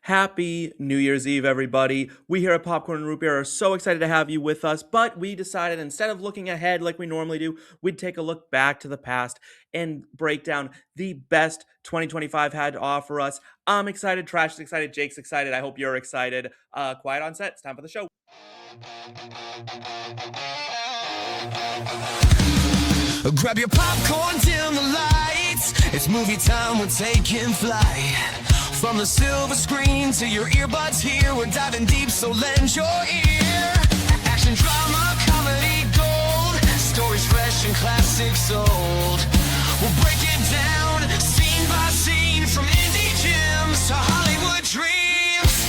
Happy New Year's Eve, everybody. We here at Popcorn and Root Beer are so excited to have you with us, but we decided instead of looking ahead like we normally do, we'd take a look back to the past and break down the best 2025 had to offer us. I'm excited, Trash is excited, Jake's excited. I hope you're excited. Quiet on set. It's time for the show. Grab your popcorn, dim the lights. It's movie time, we're taking flight. From the silver screen to your earbuds here, we're diving deep, so lend your ear. Action, drama, comedy, gold. Stories fresh and classics old. We'll break it down, scene by scene. From indie gems to Hollywood dreams.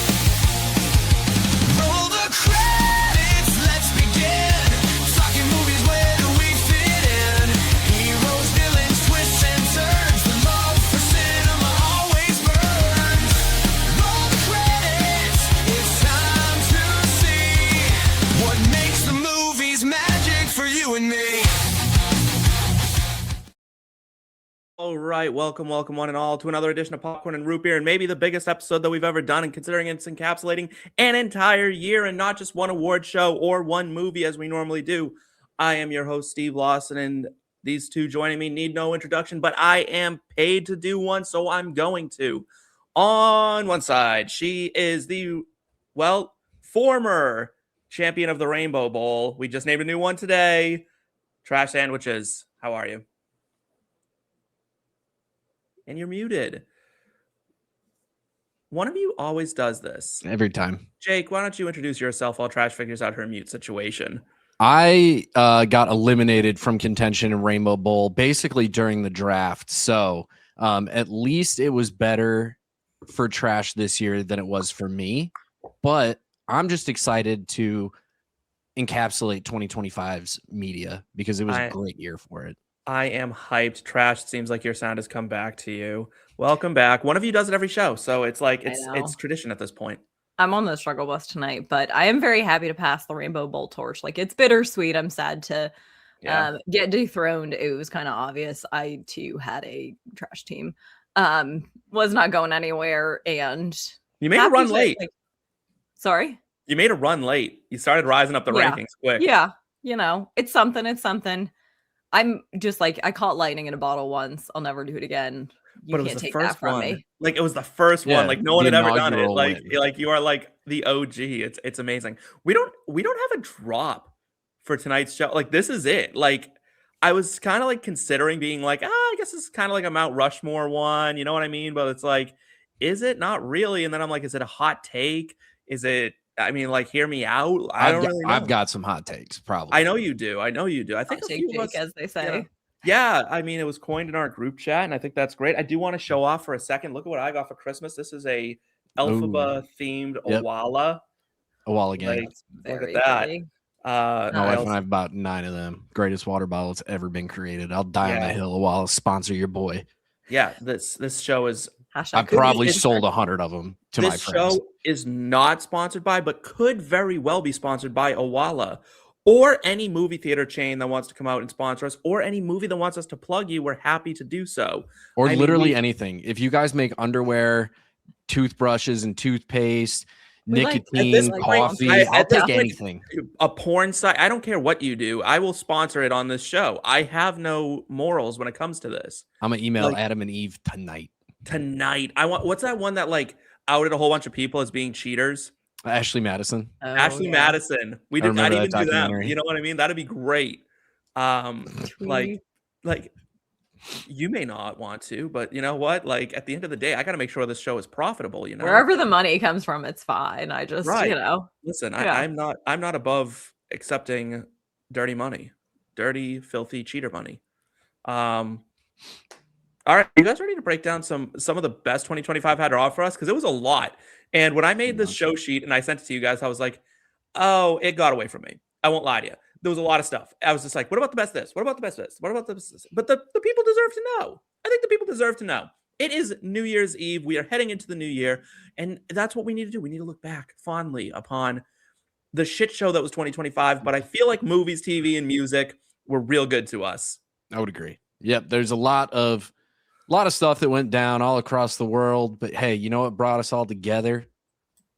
Roll the credits, let's begin. Talking movies, where do we fit in? Heroes, villains, twists and turns. The love for cinema always burns. Roll the credits, it's time to see what makes the movies magic for you and me. All right, welcome one and all to another edition of Popcorn and Root Beer, and maybe the biggest episode that we've ever done, and considering it's encapsulating an entire year and not just one award show or one movie as we normally do. I am your host, Steve Lawson, and these two joining me need no introduction, but I am paid to do one, so I'm going to. On one side, she is the, former champion of the Rainbow Bowl. We just named a new one today. Trash Sandwiches, how are you? And you're muted. One of you always does this. Every time. Jake, why don't you introduce yourself while Trash figures out her mute situation? I got eliminated from contention in Rainbow Bowl basically during the draft. So at least it was better for Trash this year than it was for me. But I'm just excited to encapsulate 2025's media because it was a great year for it. I am hyped. Trash, it seems like your sound has come back to you. Welcome back. One of you does it every show, so it's like it's tradition at this point. I'm on the struggle bus tonight, but I am very happy to pass the Rainbow Bowl torch. Like, it's bittersweet. I'm sad to get dethroned. It was kind of obvious. I too had a trash team. Was not going anywhere, and you made a run late. Sorry? You made a run late. You started rising up the rankings quick. Yeah, it's something. It's something. I'm just like, I caught lightning in a bottle once. I'll never do it again. You but it was can't the take first that from one. me. Like, it was the first one. Like, no one had ever done it. Like you are like the OG. It's amazing. We don't have a drop for tonight's show. Like, this is it. Like, I was kind of like considering being like, I guess it's kind of like a Mount Rushmore one. You know what I mean? But it's like, is it? Not really. And then I'm like, is it a hot take? Is it? I mean, like, hear me out. I don't really know. I've got some hot takes, probably. I know you do. I think hot take, Jake, as they say. Yeah, I mean, it was coined in our group chat, and I think that's great. I do want to show off for a second. Look at what I got for Christmas. This is a Elphaba-themed Owala. Owala gang. Look at that. My wife and I have about 9 of them. Greatest water bottle that's ever been created. I'll die on the hill. Owala, sponsor your boy. Yeah, this show is... I've probably sold 100 of them to my friends. This show is not sponsored by, but could very well be sponsored by Owala, or any movie theater chain that wants to come out and sponsor us, or any movie that wants us to plug you. We're happy to do so. Or literally anything. If you guys make underwear, toothbrushes, and toothpaste, nicotine, coffee, I'll take anything. A porn site. I don't care what you do. I will sponsor it on this show. I have no morals when it comes to this. I'm going to email Adam and Eve tonight. I want, what's that one that like outed a whole bunch of people as being cheaters? Ashley Madison. Madison. We did not even do that. You know what I mean? That'd be great. Like you may not want to, but you know what? Like, at the end of the day, I got to make sure this show is profitable. You know, wherever the money comes from, it's fine. I just, listen. I'm not above accepting dirty money, dirty, filthy cheater money. All right, you guys ready to break down some of the best 2025 had to offer us? Because it was a lot. And when I made this show sheet and I sent it to you guys, I was like, oh, it got away from me. I won't lie to you. There was a lot of stuff. I was just like, what about the best this? What about the best this? What about this? But the people deserve to know. I think the people deserve to know. It is New Year's Eve. We are heading into the new year. And that's what we need to do. We need to look back fondly upon the shit show that was 2025. But I feel like movies, TV, and music were real good to us. I would agree. Yep, there's a lot of stuff that went down all across the world. But hey, you know what brought us all together?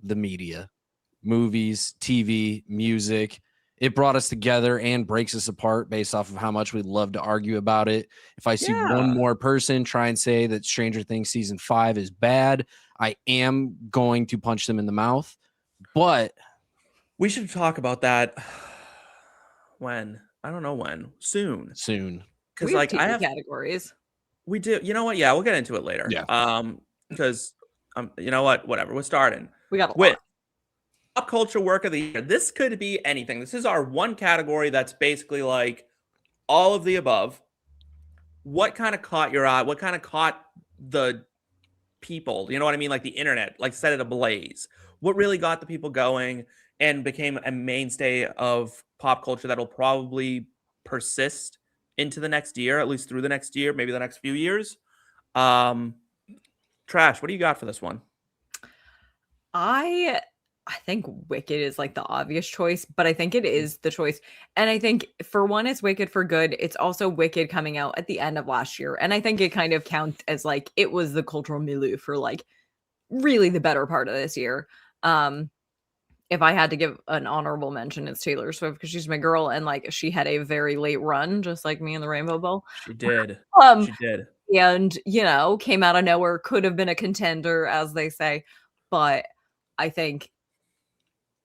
the media, movies, TV, music. It brought us together and breaks us apart based off of how much we'd love to argue about it. If I see one more person try and say that Stranger Things season 5 is bad, I am going to punch them in the mouth. But we should talk about that when. I don't know when. Soon. Because like I have categories. We do. You know what? Yeah, we'll get into it later. Yeah. Because you know what? Whatever. We're starting. We got with pop culture work of the year. This could be anything. This is our one category that's basically like all of the above. What kind of caught your eye? What kind of caught the people? You know what I mean? Like the internet, like set it ablaze. What really got the people going and became a mainstay of pop culture that'll probably persist into the next year, at least through the next year, maybe the next few years. Trash, what do you got for this one? I think Wicked is like the obvious choice, but I think it is the choice. And I think for one, it's Wicked for good. It's also Wicked coming out at the end of last year. And I think it kind of counts as like it was the cultural milieu for like really the better part of this year. If I had to give an honorable mention, it's Taylor Swift because she's my girl and like she had a very late run, just like me in the Rainbow Bowl. She did. She did. And, you know, came out of nowhere, could have been a contender, as they say. But I think,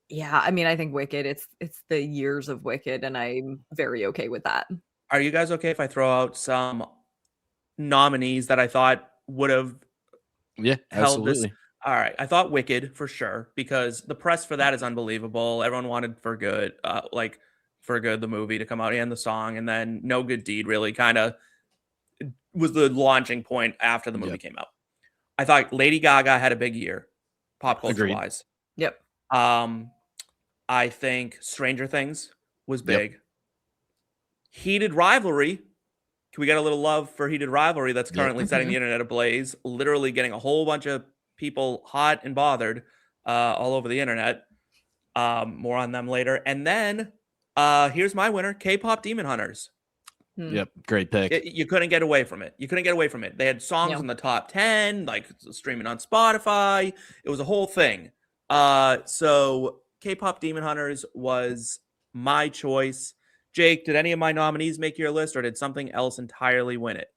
yeah, I mean, I think Wicked, it's the years of Wicked, and I'm very okay with that. Are you guys okay if I throw out some nominees that I thought would have held this? All right. I thought Wicked for sure, because the press for that is unbelievable. Everyone wanted For Good, the movie to come out and the song, and then No Good Deed really kind of was the launching point after the movie came out. I thought Lady Gaga had a big year, pop culture wise. Yep. I think Stranger Things was big. Heated Rivalry. Can we get a little love for Heated Rivalry that's currently setting the internet ablaze, literally getting a whole bunch of people hot and bothered all over the internet. More on them later. And then here's my winner, K-pop Demon Hunters. Yep, great pick. You couldn't get away from it. They had songs in the top 10, like streaming on Spotify. It was a whole thing. So K-pop Demon Hunters was my choice. Jake, did any of my nominees make your list, or did something else entirely win it?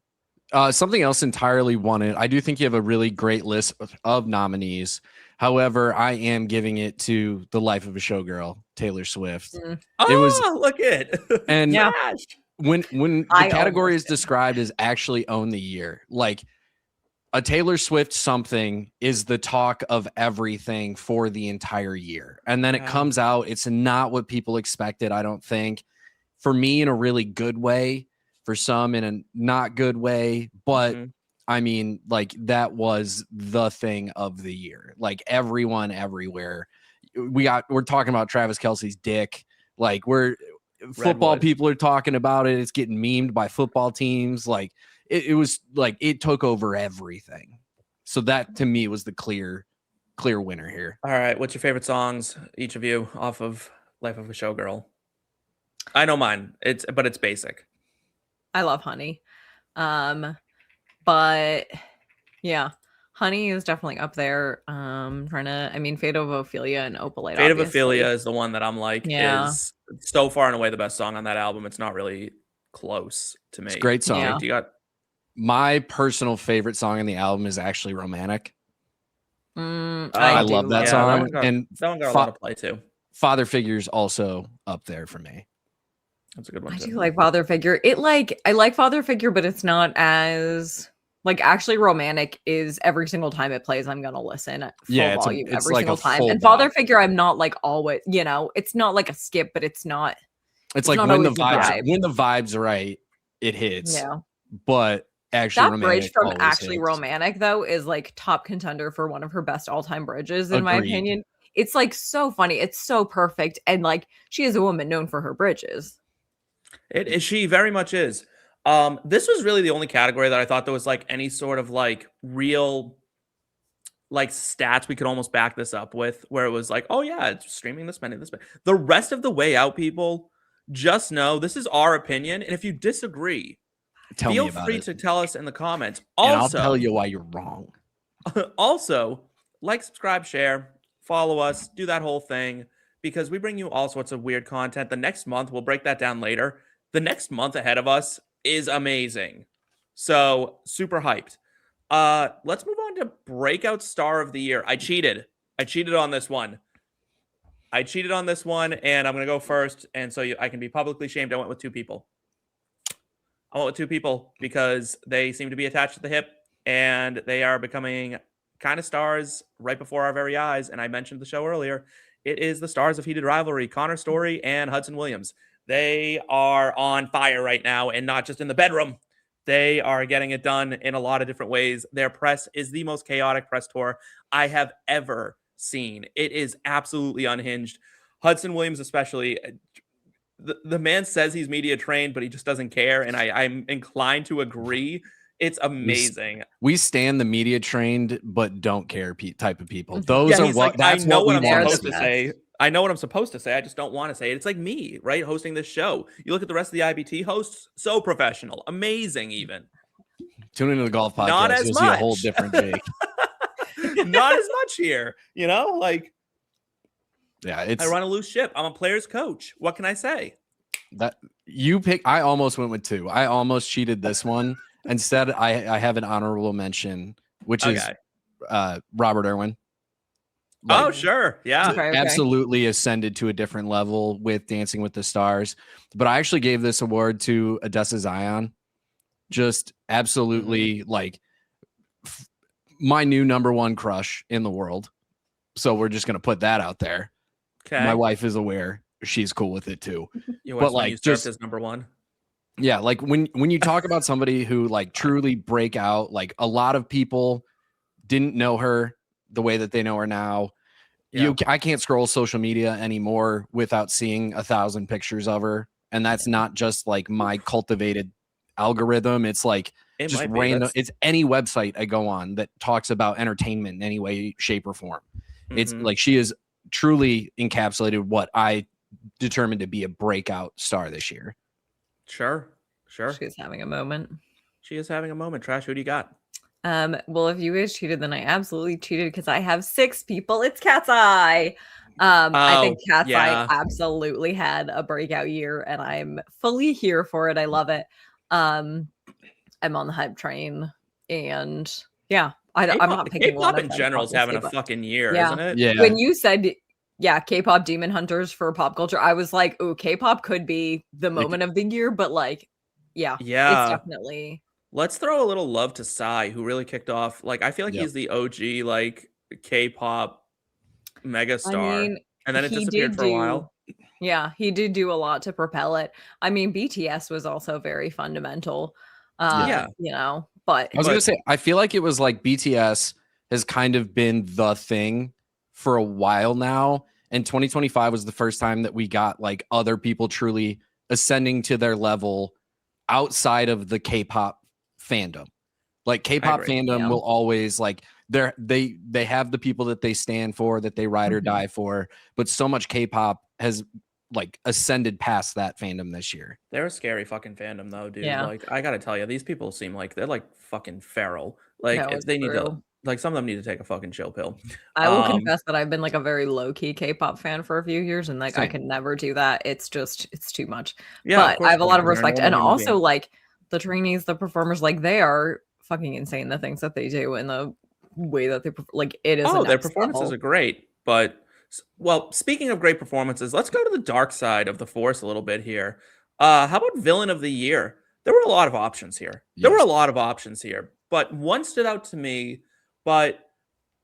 Something else entirely won it. I do think you have a really great list of nominees. However, I am giving it to the life of a showgirl, Taylor Swift. It was look it. And when the category is described as actually own the year, like a Taylor Swift something is the talk of everything for the entire year. And then it comes out, it's not what people expected, I don't think. For me, in a really good way, for some in a not good way, but I mean, like that was the thing of the year. Like everyone everywhere. We're talking about Travis Kelce's dick. Like football people are talking about it. It's getting memed by football teams. Like it was like it took over everything. So that to me was the clear winner here. All right. What's your favorite songs, each of you, off of Life of a Showgirl? I know mine. It's basic. I love Honey. But yeah, Honey is definitely up there. Fate of Ophelia and Opalite. Fate of Ophelia is the one that I'm like is so far and away the best song on that album. It's not really close to me. It's a great song. Yeah. You got my personal favorite song on the album is actually Romantic. I love that song. That one got a lot of play too. Father Figure's also up there for me. That's a good one. I do like Father Figure. I like Father Figure, but it's not as like actually Romantic is every single time it plays, I'm gonna listen at full volume every single time. And Father Figure, I'm not like always, it's not like a skip, but it's not. It's like when the vibes are right, it hits. Yeah. But actually, that bridge from actually hits. Romantic though is like top contender for one of her best all-time bridges, in my opinion. It's like so funny. It's so perfect, and like she is a woman known for her bridges. She very much is. This was really the only category that I thought there was like any sort of like real like stats we could almost back this up with, where it was like, oh yeah, it's streaming this many. The rest of the way out, people, just know this is our opinion, and if you disagree, feel free to tell us in the comments. Also, and I'll tell you why you're wrong. Also, like, subscribe, share. follow us, do that whole thing, because we bring you all sorts of weird content. The next month, we'll break that down later. The next month ahead of us is amazing. So super hyped. Let's move on to Breakout Star of the Year. I cheated on this one. And I'm going to go first. And so I can be publicly shamed. I went with two people because they seem to be attached to the hip and they are becoming kind of stars right before our very eyes. And I mentioned the show earlier. It is the stars of Heated Rivalry, Connor Story and Hudson Williams. They are on fire right now, and not just in the bedroom. They are getting it done in a lot of different ways. Their press is the most chaotic press tour I have ever seen. It is absolutely unhinged. Hudson Williams especially. The man says he's media trained, but he just doesn't care, and I'm inclined to agree. It's amazing. We stand the media trained but don't care type of people. Those are what. That's I know what I'm we want supposed to say. I know what I'm supposed to say. I just don't want to say it. It's like me, right? Hosting this show. You look at the rest of the IBT hosts, so professional, amazing even. Tune into the golf podcast. Not as You'll much. see a whole different Jake. Not as much here, like. Yeah, I run a loose ship. I'm a player's coach. What can I say? That you pick. I almost went with two. I almost cheated this one. Instead, I have an honorable mention, which is Robert Irwin. Oh, sure. Yeah. Okay. Absolutely ascended to a different level with Dancing with the Stars. But I actually gave this award to Odessa Zion. Just absolutely my new number one crush in the world. So we're just going to put that out there. Okay. My wife is aware. She's cool with it too. But just as number one. Yeah, like when you talk about somebody who truly break out, a lot of people didn't know her the way that they know her now. Yeah. I can't scroll social media anymore without seeing 1,000 pictures of her, and that's not just my cultivated algorithm. It's just random. It's any website I go on that talks about entertainment in any way, shape, or form. It's she is truly encapsulated what I determined to be a breakout star this year. Sure. She's having a moment. She is having a moment. Trash, who do you got? Well, if you guys cheated, then I absolutely cheated because I have 6 people. It's Cat's Eye. I think Cat's Eye absolutely had a breakout year, and I'm fully here for it. I love it. I'm on the hype train, and yeah, I'm not picking K-pop in general is having a fucking year, isn't it? Yeah. When you said K-pop demon hunters for pop culture, I was like, "Ooh, K-pop could be the moment of the year," but it's definitely. Let's throw a little love to Psy, who really kicked off. I feel like he's the OG K-pop megastar, and then it disappeared for a while. Yeah, he did do a lot to propel it. I mean, BTS was also very fundamental. But I was gonna say, I feel like it was BTS has kind of been the thing for a while now, and 2025 was the first time that we got other people truly ascending to their level outside of the K-pop fandom. K-pop fandom will always they have the people that they stand for, that they ride or die for, but so much K-pop has ascended past that fandom this year. They're a scary fucking fandom though, dude. Yeah. I gotta tell you, these people seem like they're fucking feral. They need to some of them need to take a fucking chill pill. I will confess that I've been a very low-key K-pop fan for a few years, and I could never do that. It's too much. Yeah, but I have a lot of respect, and also the trainees, the performers, they are fucking insane. The things that they do and the way that they it is. Oh, their performances are great. But speaking of great performances, let's go to the dark side of the force a little bit here. How about villain of the year? There were a lot of options here. But one stood out to me. But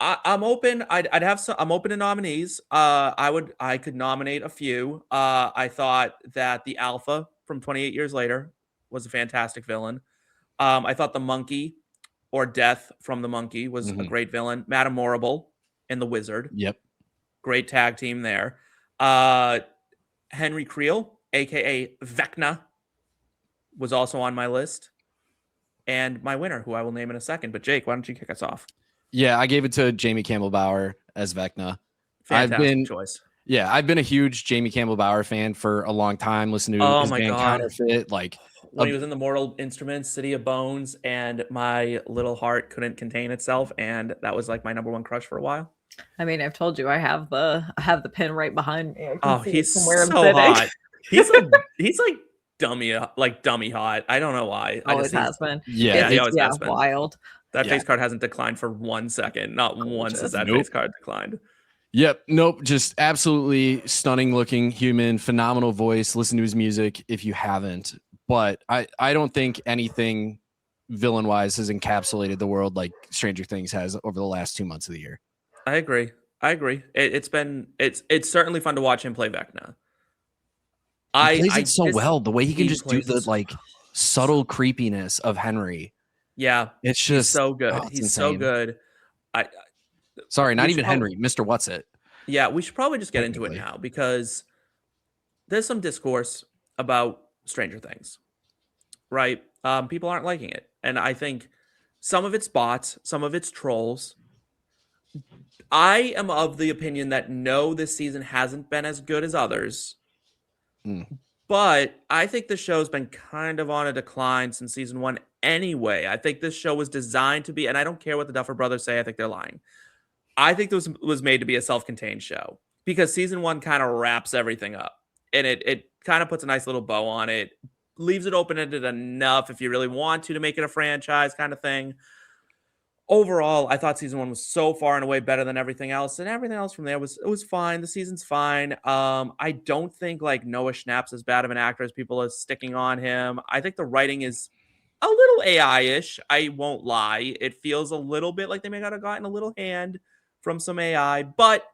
I'm open. I'd have some. I'm open to nominees. I could nominate a few. I thought that the Alpha from 28 Years Later was a fantastic villain. I thought the Monkey, or Death from the Monkey, was a great villain. Madame Morrible and the Wizard. Yep. Great tag team there. Henry Creel, aka Vecna, was also on my list. And my winner, who I will name in a second. But Jake, why don't you kick us off? Yeah, I gave it to Jamie Campbell Bower as Vecna. Fantastic choice. Yeah, I've been a huge Jamie Campbell Bower fan for a long time. Listening to his band Counterfeit, when he was in the Mortal Instruments, City of Bones, and my little heart couldn't contain itself, and that was my number one crush for a while. I mean, I've told you I have the pin right behind me. I can Oh, see it he's from where I'm so sitting. hot. He's like dummy hot. I don't know why. I just Always he's has been. Yeah, yeah, he it's always has been. Wild. That yeah. face card hasn't declined for 1 second. Not once has Gorgeous. that Nope. face card declined. Yep. Nope. Just absolutely stunning looking human, phenomenal voice. Listen to his music if you haven't. But I don't think anything villain wise has encapsulated the world like Stranger Things has over the last 2 months of the year. I agree. It's certainly fun to watch him play Vecna. He plays it so this well. The way he can just do plays it the so like subtle creepiness of Henry. Yeah, It's he's just so good. it's He's so insane. good. I Sorry, not we even should probably Henry, Mr. What's It. yeah, we should probably just get into it Technically. now because there's some discourse about Stranger Things, right? People aren't liking it, and I think some of it's bots, some of it's trolls. I am of the opinion that no, this season hasn't been as good as others, Mm. but I think the show's been kind of on a decline since season 1 anyway. I think this show was designed to be, and I don't care what the Duffer Brothers say, I think they're lying. I think this was made to be a self-contained show because season 1 kind of wraps everything up, and it kind of puts a nice little bow on it, leaves it open-ended enough if you really want to make it a franchise kind of thing. Overall, I thought season 1 was so far and away better than everything else, and everything else from there was fine. The season's fine. I don't think like Noah Schnapp's as bad of an actor as people are sticking on him. I think the writing is a little AI-ish. I won't lie. It feels a little bit like they may have gotten a little hand from some AI, but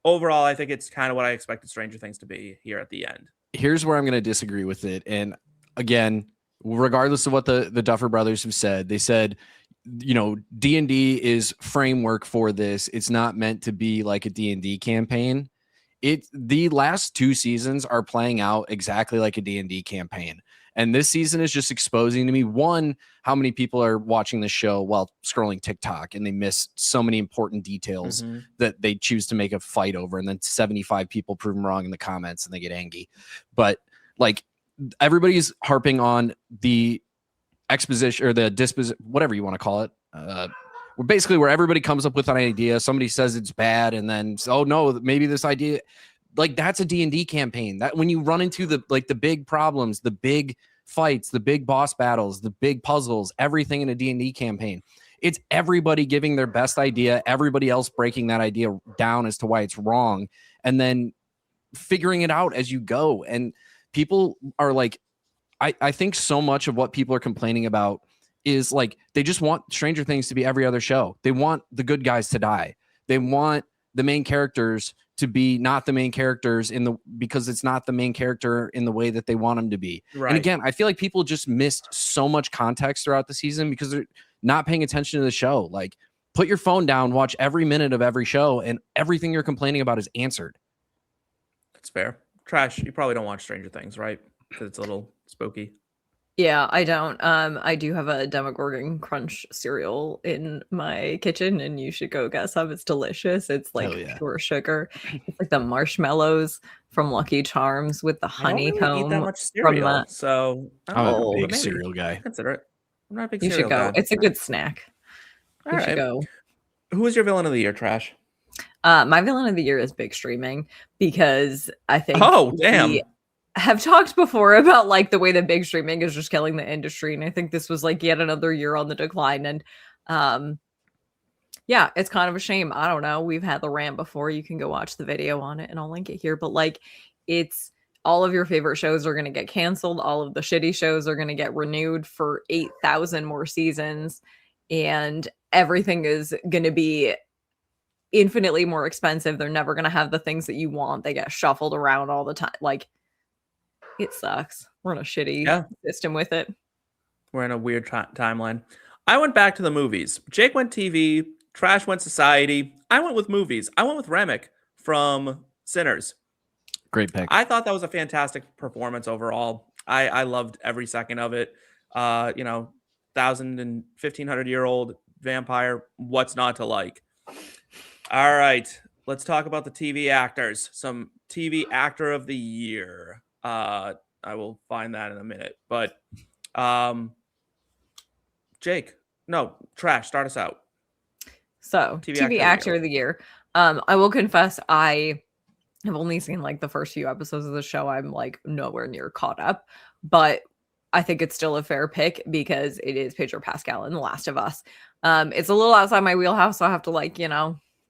overall, I think it's kind of what I expected Stranger Things to be here at the end. Here's where I'm going to disagree with it. And again, regardless of what the Duffer Brothers have said, they said, you know, D&D is framework for this. It's not meant to be like a D&D campaign. The last 2 seasons are playing out exactly like a D&D campaign. And this season is just exposing to me, one, how many people are watching the show while scrolling TikTok and they miss so many important details that they choose to make a fight over. And then 75 people prove them wrong in the comments and they get angry. But like everybody's harping on the exposition or the disposition, whatever you want to call it. We're basically where everybody comes up with an idea. Somebody says it's bad. And then, oh no, maybe this idea, like that's a D&D campaign. That when you run into the big problems, the big fights, the big boss battles, the big puzzles, everything in a D&D campaign, it's everybody giving their best idea, everybody else breaking that idea down as to why it's wrong, and then figuring it out as you go. And people are like, I think so much of what people are complaining about is like they just want Stranger Things to be every other show. They want the good guys to die. They want the main characters to be not the main characters because it's not the main character in the way that they want them to be. Right. And again, I feel like people just missed so much context throughout the season because they're not paying attention to the show. Like put your phone down, watch every minute of every show, and everything you're complaining about is answered. That's fair. Trash, you probably don't watch Stranger Things, right? Because it's a little spooky. Yeah, I don't. I do have a Demogorgon Crunch cereal in my kitchen, and you should go get some. It's delicious. It's like pure sugar. It's like the marshmallows from Lucky Charms with the honeycomb. I don't really eat that much cereal, so I'm a big cereal guy. Consider it. I'm not a big You cereal should go. guy. It's a good snack. All right. Should go. Who is your villain of the year, Trash? My villain of the year is Big Streaming because I think damn. have talked before about like the way that big streaming is just killing the industry, and I think this was like yet another year on the decline. And yeah, it's kind of a shame. I don't know, we've had the rant before. You can go watch the video on it and I'll link it here, but like it's all of your favorite shows are going to get canceled. All of the shitty shows are going to get renewed for 8,000 more seasons, and everything is going to be infinitely more expensive. They're never going to have the things that you want. They get shuffled around all the time. Like it sucks. We're in a shitty system with it. We're in a weird timeline. I went back to the movies. Jake went TV. Trash went society. I went with movies. I went with Remick from Sinners. Great pick. I thought that was a fantastic performance overall. I loved every second of it. 1,000 and 1,500-year-old vampire. What's not to like? All right. Let's talk about the TV actors. Some TV actor of the year. I will find that in a minute. But Jake, no, Trash, start us out. So TV actor of the year. I will confess I have only seen like the first few episodes of the show. I'm like nowhere near caught up, but I think it's still a fair pick because it is Pedro Pascal in The Last of Us. It's a little outside my wheelhouse, so I have to like,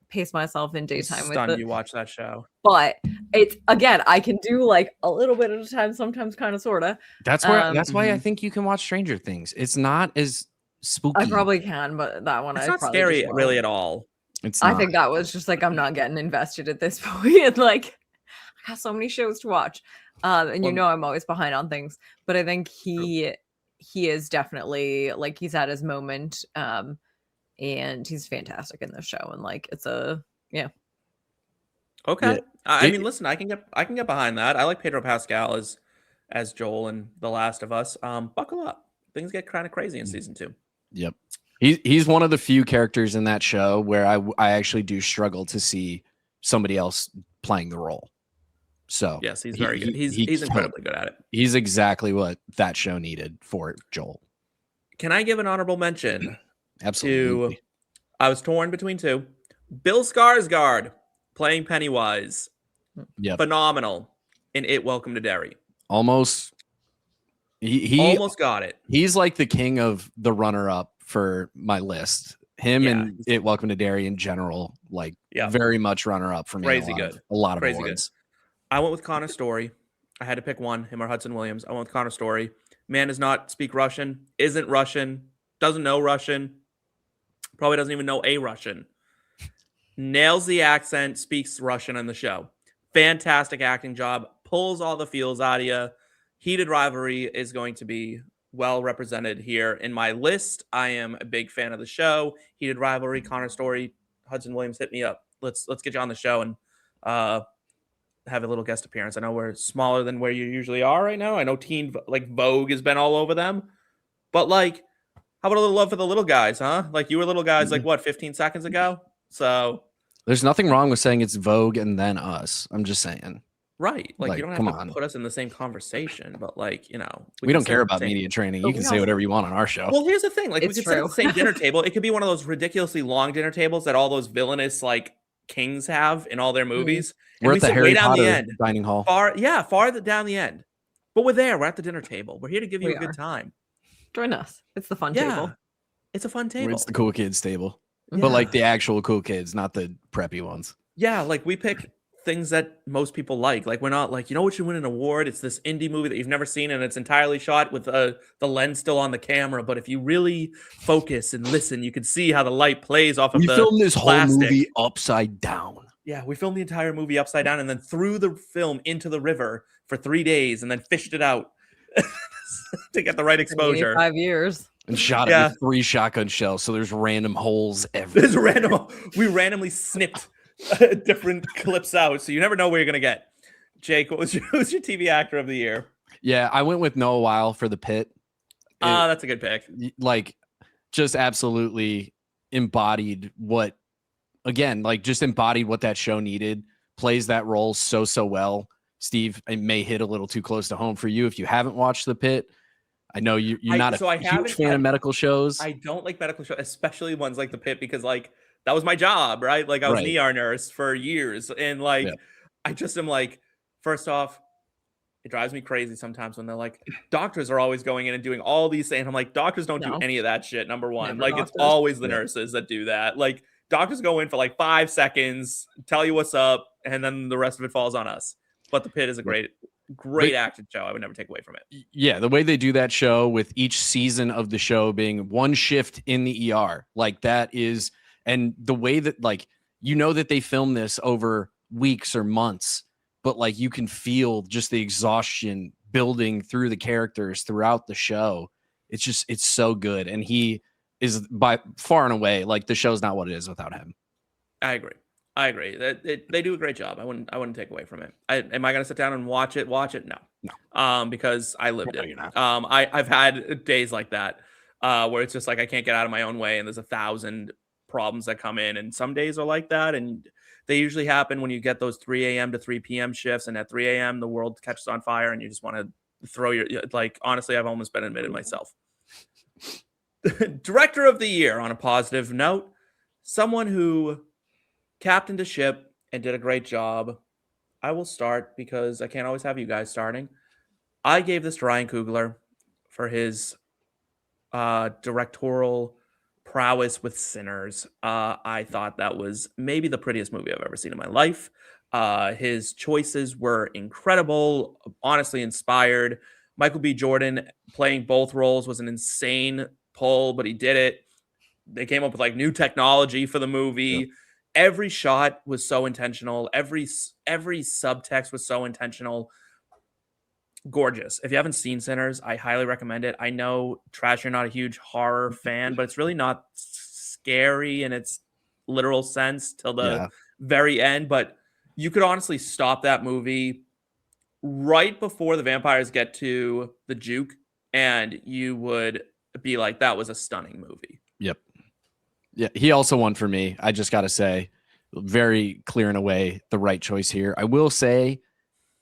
pace myself in I'm daytime with stunned it. you watch that show. But it's again, I can do like a little bit at a time, sometimes kind of sorta. That's why I think you can watch Stranger Things. It's not as spooky. I probably can, but that one It's I not probably scary just really won't. at all. It's I not. think that was just like I'm not getting invested at this point. Like I got so many shows to watch. And Well, I'm always behind on things. But I think he is definitely like he's at his moment. And he's fantastic in this show. And like it's a okay. Yeah. I mean, listen, I can get behind that. I like Pedro Pascal as Joel in The Last of Us. Buckle up. Things get kind of crazy in season 2. Yep. He's one of the few characters in that show where I actually do struggle to see somebody else playing the role. So yes, he's very good. He's incredibly good at it. He's exactly what that show needed for Joel. Can I give an honorable mention? Absolutely. I was torn between two. Bill Skarsgård playing Pennywise. Yep. Phenomenal in It Welcome to Derry. Almost. He almost got it. He's like the king of the runner-up for my list. Him and It Welcome to Derry in general, like very much runner-up for me. Crazy good. A lot of crazy awards. Good. I went with Connor Story. I had to pick one, him or Hudson Williams. I went with Connor Story. Man does not speak Russian, isn't Russian, doesn't know Russian, probably doesn't even know a Russian. Nails the accent, speaks Russian on the show. Fantastic acting job. Pulls all the feels out of you. Heated rivalry is going to be well represented here in my list. I am a big fan of the show. Heated rivalry, Connor Story, Hudson Williams, hit me up. Let's get you on the show and have a little guest appearance. I know we're smaller than where you usually are right now. I know Teen Vogue has been all over them, but like, how about a little love for the little guys, huh? Like you were little guys, like what, 15 seconds ago? So there's nothing wrong with saying it's Vogue and then us. I'm just saying. Right. Like you don't have to put us in the same conversation, but like, we don't care about media training. You can say whatever you want on our show. Well, here's the thing. Like we could sit at the same dinner table. It could be one of those ridiculously long dinner tables that all those villainous like kings have in all their movies. We're at the Harry Potter the end, dining hall. Far down the end. But we're there. We're at the dinner table. We're here to give you a good time. Join us. It's the fun table. It's a fun table. It's the cool kids table. But like the actual cool kids, not the preppy ones. Yeah, like we pick things that most people like. Like we're not like, what should win an award? It's this indie movie that you've never seen and it's entirely shot with the lens still on the camera. But if you really focus and listen, you can see how the light plays off of the filmed this plastic. Whole movie upside down. Yeah, we filmed the entire movie upside down and then threw the film into the river for 3 days and then fished it out to get the right exposure. 5 years. And shot it with 3 shotgun shells, so there's random holes everywhere. We randomly snipped different clips out, so you never know where you're gonna get. Jake, who's your TV actor of the year? Yeah, I went with Noah Weil for The Pit. That's a good pick. Like, just absolutely embodied what that show needed. Plays that role so well. Steve, it may hit a little too close to home for you if you haven't watched The Pit. I know you're not a huge fan of medical shows. I don't like medical shows, especially ones like The Pit, because like that was my job, right? Like I was an ER nurse for years, and like I just am like, first off, it drives me crazy sometimes when they're like, doctors are always going in and doing all these things. I'm like, doctors don't do any of that shit. Number one, like it's always the nurses that do that. Like doctors go in for like 5 seconds, tell you what's up, and then the rest of it falls on us. But The Pit is a great acted show. I would never take away from it. Yeah, the way they do that show with each season of the show being one shift in the ER, like that is, and the way that like that they film this over weeks or months, but like you can feel just the exhaustion building through the characters throughout the show. It's so good, and he is by far and away like the show's not what it is without him. I agree. They do a great job. I wouldn't take away from it. Am I going to sit down and watch it? No. Because I lived it. I've had days like that where it's just like I can't get out of my own way, and there's 1,000 problems that come in, and some days are like that, and they usually happen when you get those 3 a.m. to 3 p.m. shifts, and at 3 a.m. the world catches on fire, and you just want to throw your like. Honestly, I've almost been admitted myself. Director of the year, on a positive note, someone who captained a ship and did a great job. I will start because I can't always have you guys starting. I gave this to Ryan Coogler for his directorial prowess with Sinners. I thought that was maybe the prettiest movie I've ever seen in my life. His choices were incredible, honestly inspired. Michael B. Jordan playing both roles was an insane pull, but he did it. They came up with like new technology for the movie. Yep. Every shot was so intentional. Every subtext was so intentional. Gorgeous. If you haven't seen Sinners, I highly recommend it. I know, Trash, you're not a huge horror fan, but it's really not scary in its literal sense till the very end. But you could honestly stop that movie right before the vampires get to the juke, and you would be like, that was a stunning movie. Yep. Yeah, he also won for me. I just got to say, very clear and away the right choice here. I will say,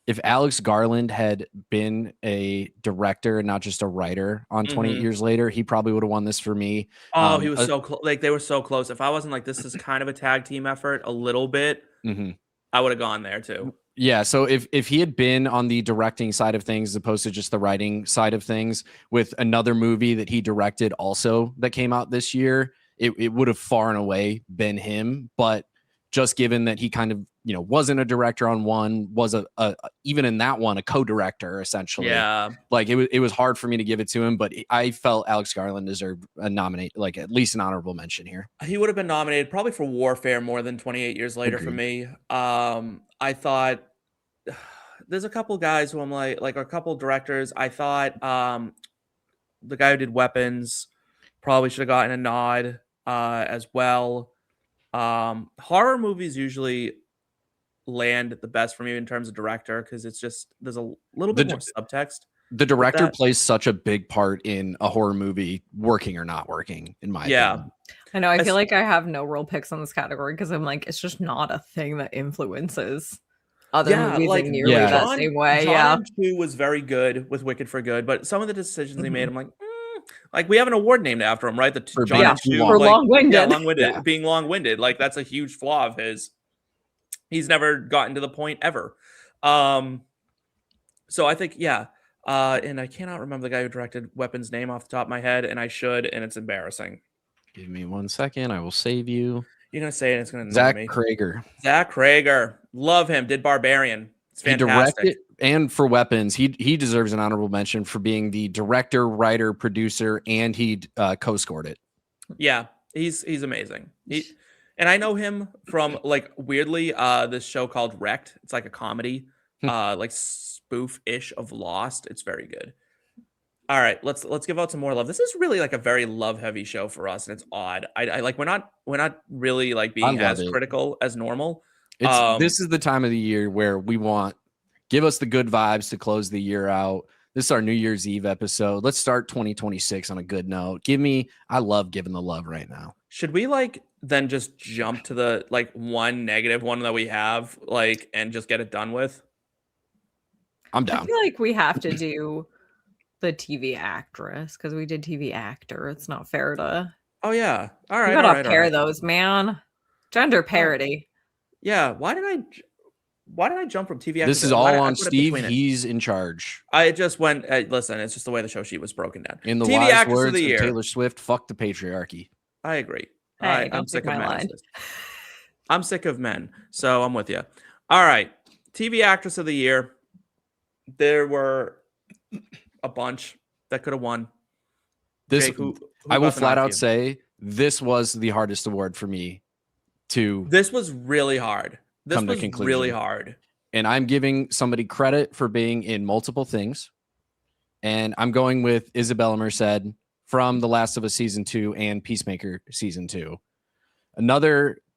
if Alex Garland had been a director and not just a writer on 28 Years Later, he probably would have won this for me. Oh, he was so close. Like, they were so close. If I wasn't like, this is kind of a tag team effort a little bit, I would have gone there too. Yeah. So if he had been on the directing side of things, as opposed to just the writing side of things, with another movie that he directed also that came out this year, it would have far and away been him. But just given that he kind of, wasn't a director on one, was a even in that one, a co-director essentially. Yeah. Like it was hard for me to give it to him, but I felt Alex Garland deserved a nominate, like at least an honorable mention here. He would have been nominated probably for Warfare more than 28 Years Later. Agreed. For me. I thought there's a couple guys who I'm like a couple directors. I thought the guy who did Weapons probably should have gotten a nod as well. Horror movies usually land the best for me in terms of director, because it's just there's a little bit more subtext. The director plays such a big part in a horror movie, working or not working, in my opinion. I know. I feel like I have no real picks on this category because I'm like, it's just not a thing that influences other movies in nearly that same way. John 2 was very good with Wicked for Good, but some of the decisions he made, I'm like, we have an award named after him, right? For long-winded. Yeah, long-winded. Being long-winded. Like, that's a huge flaw of his. He's never gotten to the point ever. So I think, and I cannot remember the guy who directed Weapons' name off the top of my head, and I should, and it's embarrassing. Give me 1 second. I will save you. You're going to say it, and it's going to Zach me. Krager. Zach Krager. Love him. Did Barbarian. It's fantastic. He directed, and for Weapons, he deserves an honorable mention for being the director, writer, producer, and he co-scored it. Yeah, he's amazing. And I know him from, like, weirdly, this show called Wrecked. It's like a comedy, like spoof-ish of Lost. It's very good. All right, let's give out some more love. This is really like a very love-heavy show for us, and it's odd. I like we're not really like being as critical as normal. This is the time of the year where we give us the good vibes to close the year out. This is our New Year's Eve episode. Let's start 2026 on a good note. I love giving the love right now. Should we then just jump to the one negative one that we have and just get it done with? I'm down. I feel like we have to do the TV actress because we did TV actor. It's not fair to. Oh yeah. All right. You gotta pair those, man. Gender parity. Yeah. Why did I jump from TV actor? This is all on Steve. He's in charge. I just went. Listen, it's just the way the show sheet was broken down. In the TV wise actress words of the year, Taylor Swift. Fuck the patriarchy. I agree. Hey, I'm sick of men. I'm sick of men, so I'm with you. All right, TV actress of the year. There were a bunch that could have won. Jake, who I will flat out say this was the hardest award for me. This was really hard. This was really hard. And I'm giving somebody credit for being in multiple things. And I'm going with Isabella Merced from The Last of Us Season 2 and Peacemaker Season 2. I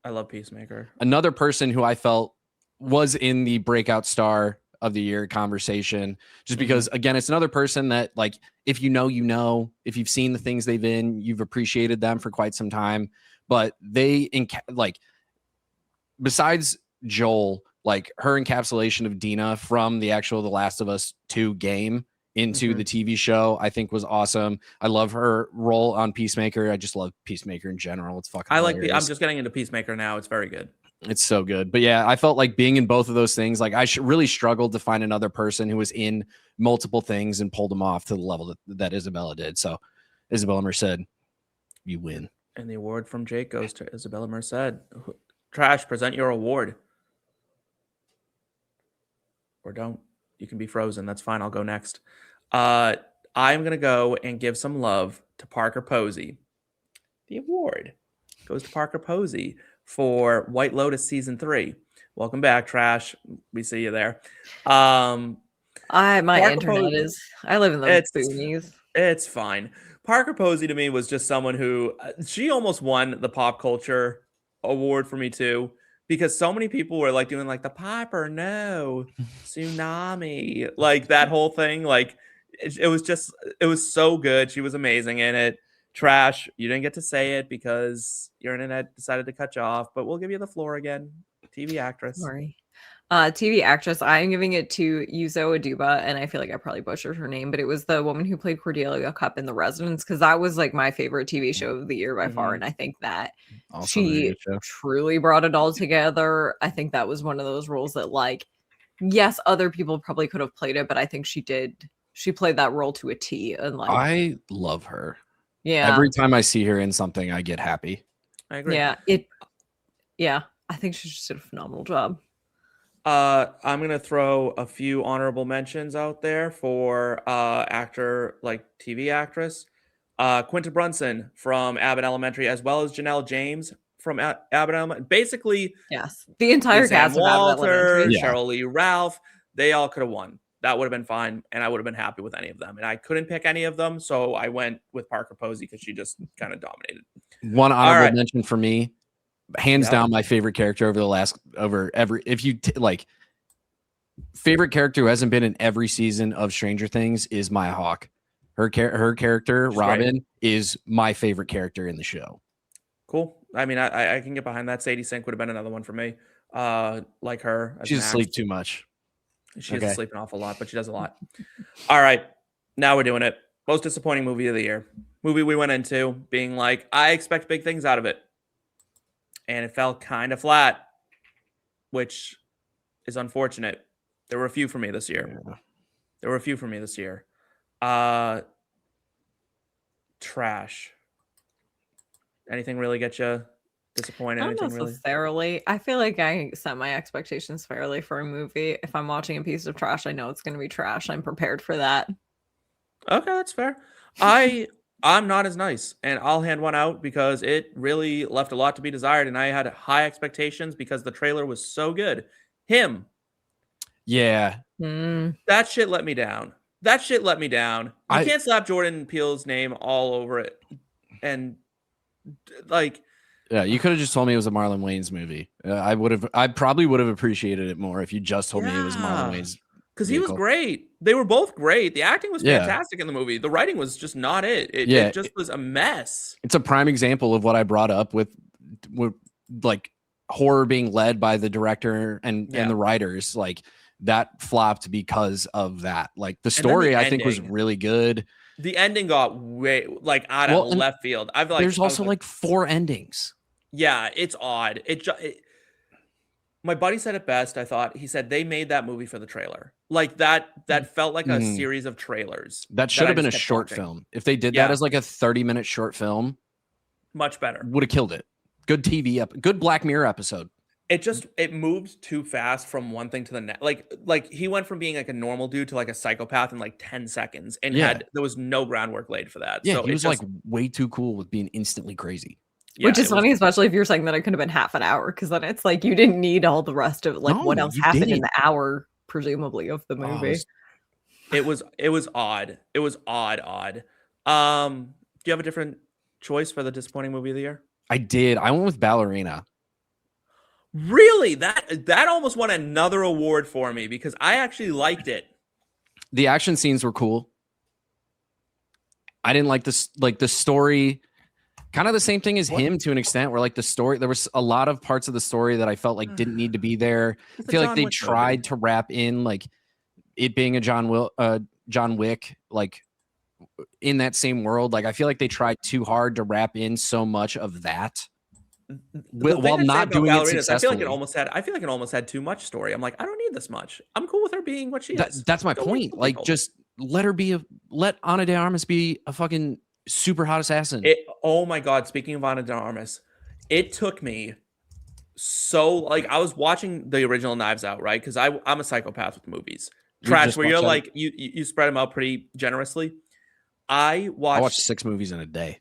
love Peacemaker. Another person who I felt was in the breakout star of the year conversation, just because, again, it's another person that, if you know, if you've seen the things they've in, you've appreciated them for quite some time. But besides Joel, her encapsulation of Dina from the actual The Last of Us 2 game into the TV show, I think was awesome. I love her role on Peacemaker. I just love Peacemaker in general. It's fucking hilarious. I'm just getting into Peacemaker now. It's very good. It's so good. But yeah, I felt like being in both of those things, like I really struggled to find another person who was in multiple things and pulled them off to the level that Isabella did. So Isabella Merced, you win. And the award from Jake goes to Isabella Merced. Trash, present your award. Or don't. You can be frozen. That's fine. I'll go next. I'm going to go and give some love to Parker Posey. The award goes to Parker Posey for White Lotus Season 3. Welcome back, Trash. We see you there. My Parker internet is... I live in the boonies. It's fine. Parker Posey to me was just someone who... she almost won the pop culture award for me too, because so many people were like doing like the Piper, no, tsunami, like that whole thing. Like it was so good. She was amazing in it. Trash, you didn't get to say it because your internet decided to cut you off, but we'll give you the floor again. TV actress. Sorry. TV actress, I'm giving it to Yuzo Aduba, and I feel like I probably butchered her name, but it was the woman who played Cordelia Cup in The Residence, because that was like my favorite TV show of the year by far, and I think that Also she truly brought it all together. I think that was one of those roles that, like, yes, other people probably could have played it, but I think she did. She played that role to a T, and like, I love her. Yeah. Every time I see her in something, I get happy. I agree. Yeah. I think she just did a phenomenal job. I'm gonna throw a few honorable mentions out there for actor, like TV actress. Quinta Brunson from Abbott Elementary, as well as Janelle James from Abbott Elementary. Basically, yes, the entire cast of Abbott Elementary. Cheryl Lee Ralph, they all could have won. That would have been fine, and I would have been happy with any of them. And I couldn't pick any of them, so I went with Parker Posey because she just kind of dominated. One honorable mention for me, hands down, my favorite character if you like, favorite character who hasn't been in every season of Stranger Things is Maya Hawke. Her character, Robin, is my favorite character in the show. Cool. I mean, I can get behind that. Sadie Sink would have been another one for me. Like her. She's asleep too much. She is asleep an awful lot, but she does a lot. All right. Now we're doing it. Most disappointing movie of the year. Movie we went into being like, I expect big things out of it. And it fell kind of flat, which is unfortunate. There were a few for me this year. Trash. Anything really get you disappointed? Not necessarily. I feel like I set my expectations fairly for a movie. If I'm watching a piece of trash, I know it's going to be trash. I'm prepared for that. Okay, that's fair. I'm not as nice, and I'll hand one out because it really left a lot to be desired, and I had high expectations because the trailer was so good. Him. Yeah. That shit let me down. You can't slap Jordan Peele's name all over it. And like, yeah, you could have just told me it was a Marlon Wayans movie. I probably would have appreciated it more if you just told me it was Marlon Wayans. Because he was great. They were both great. The acting was fantastic in the movie. The writing was just not it. It just was a mess. It's a prime example of what I brought up with like horror being led by the director and the writers. Like that flopped because of that. Like the story I think was really good. The ending got way like out of left field. There's also like 4 endings. Yeah, it's odd. My buddy said it best. He said they made that movie for the trailer. Like that felt like a series of trailers. That should have been a short film. If they did that as like a 30-minute short film, much better. Would have killed it. Good TV good Black Mirror episode. It moved too fast from one thing to the next. Like he went from being like a normal dude to like a psychopath in like 10 seconds, and there was no groundwork laid for that. Yeah, so he was like way too cool with being instantly crazy. Yeah, which is funny, especially if you're saying that it could have been half an hour, because then it's like you didn't need all the rest of what else happened in the hour, presumably, of the movie. It was odd. It was odd. Do you have a different choice for the disappointing movie of the year? I did. I went with Ballerina. Really? That almost won another award for me because I actually liked it. The action scenes were cool. I didn't like this, like the story. Kind of the same thing as him to an extent, where like the story, there was a lot of parts of the story that I felt like didn't need to be there. I feel like they tried to wrap in like it being a John Wick, like in that same world. Like I feel like they tried too hard to wrap in so much of that. while not doing it successfully. I feel like it almost had too much story. I'm like, I don't need this much. I'm cool with her being what she is. That's my point. Like, just let Ana de Armas be a fucking super hot assassin. Oh my god! Speaking of Ana de Armas, it took me so like I was watching the original Knives Out, right? Because I'm a psychopath with movies. Trash, where you're like you spread them out pretty generously. I watched 6 movies in a day.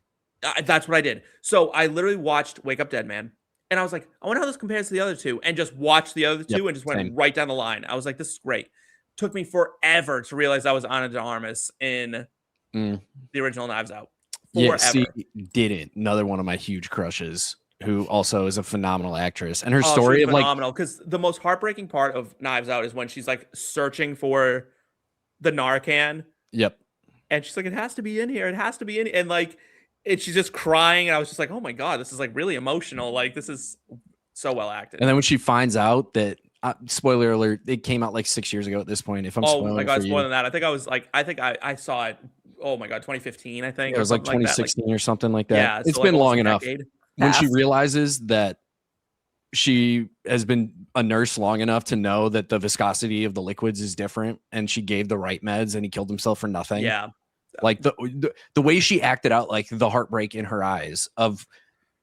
That's what I did. So I literally watched Wake Up Dead Man, and I was like, I wonder how this compares to the other two, and just watched the other two and just went right down the line. I was like, this is great. Took me forever to realize that was Ana de Armas in the original Knives Out. Forever. Yeah, see, didn't. Another one of my huge crushes, who also is a phenomenal actress, and her story of phenomenal. Because the most heartbreaking part of Knives Out is when she's like searching for the Narcan. Yep. And she's like, it has to be in here. It has to be in here. And like, she's just crying. And I was just like, oh my God, this is like really emotional. Like, this is so well acted. And then when she finds out that, spoiler alert, it came out like 6 years ago at this point. If I'm spoiling my God, for spoiling that. I think I saw it. Oh my God, 2015, I think. It was like 2016 or something like that. Yeah. It's been long enough. When she realizes that she has been a nurse long enough to know that the viscosity of the liquids is different, and she gave the right meds and he killed himself for nothing. Yeah. Like the way she acted out, like the heartbreak in her eyes of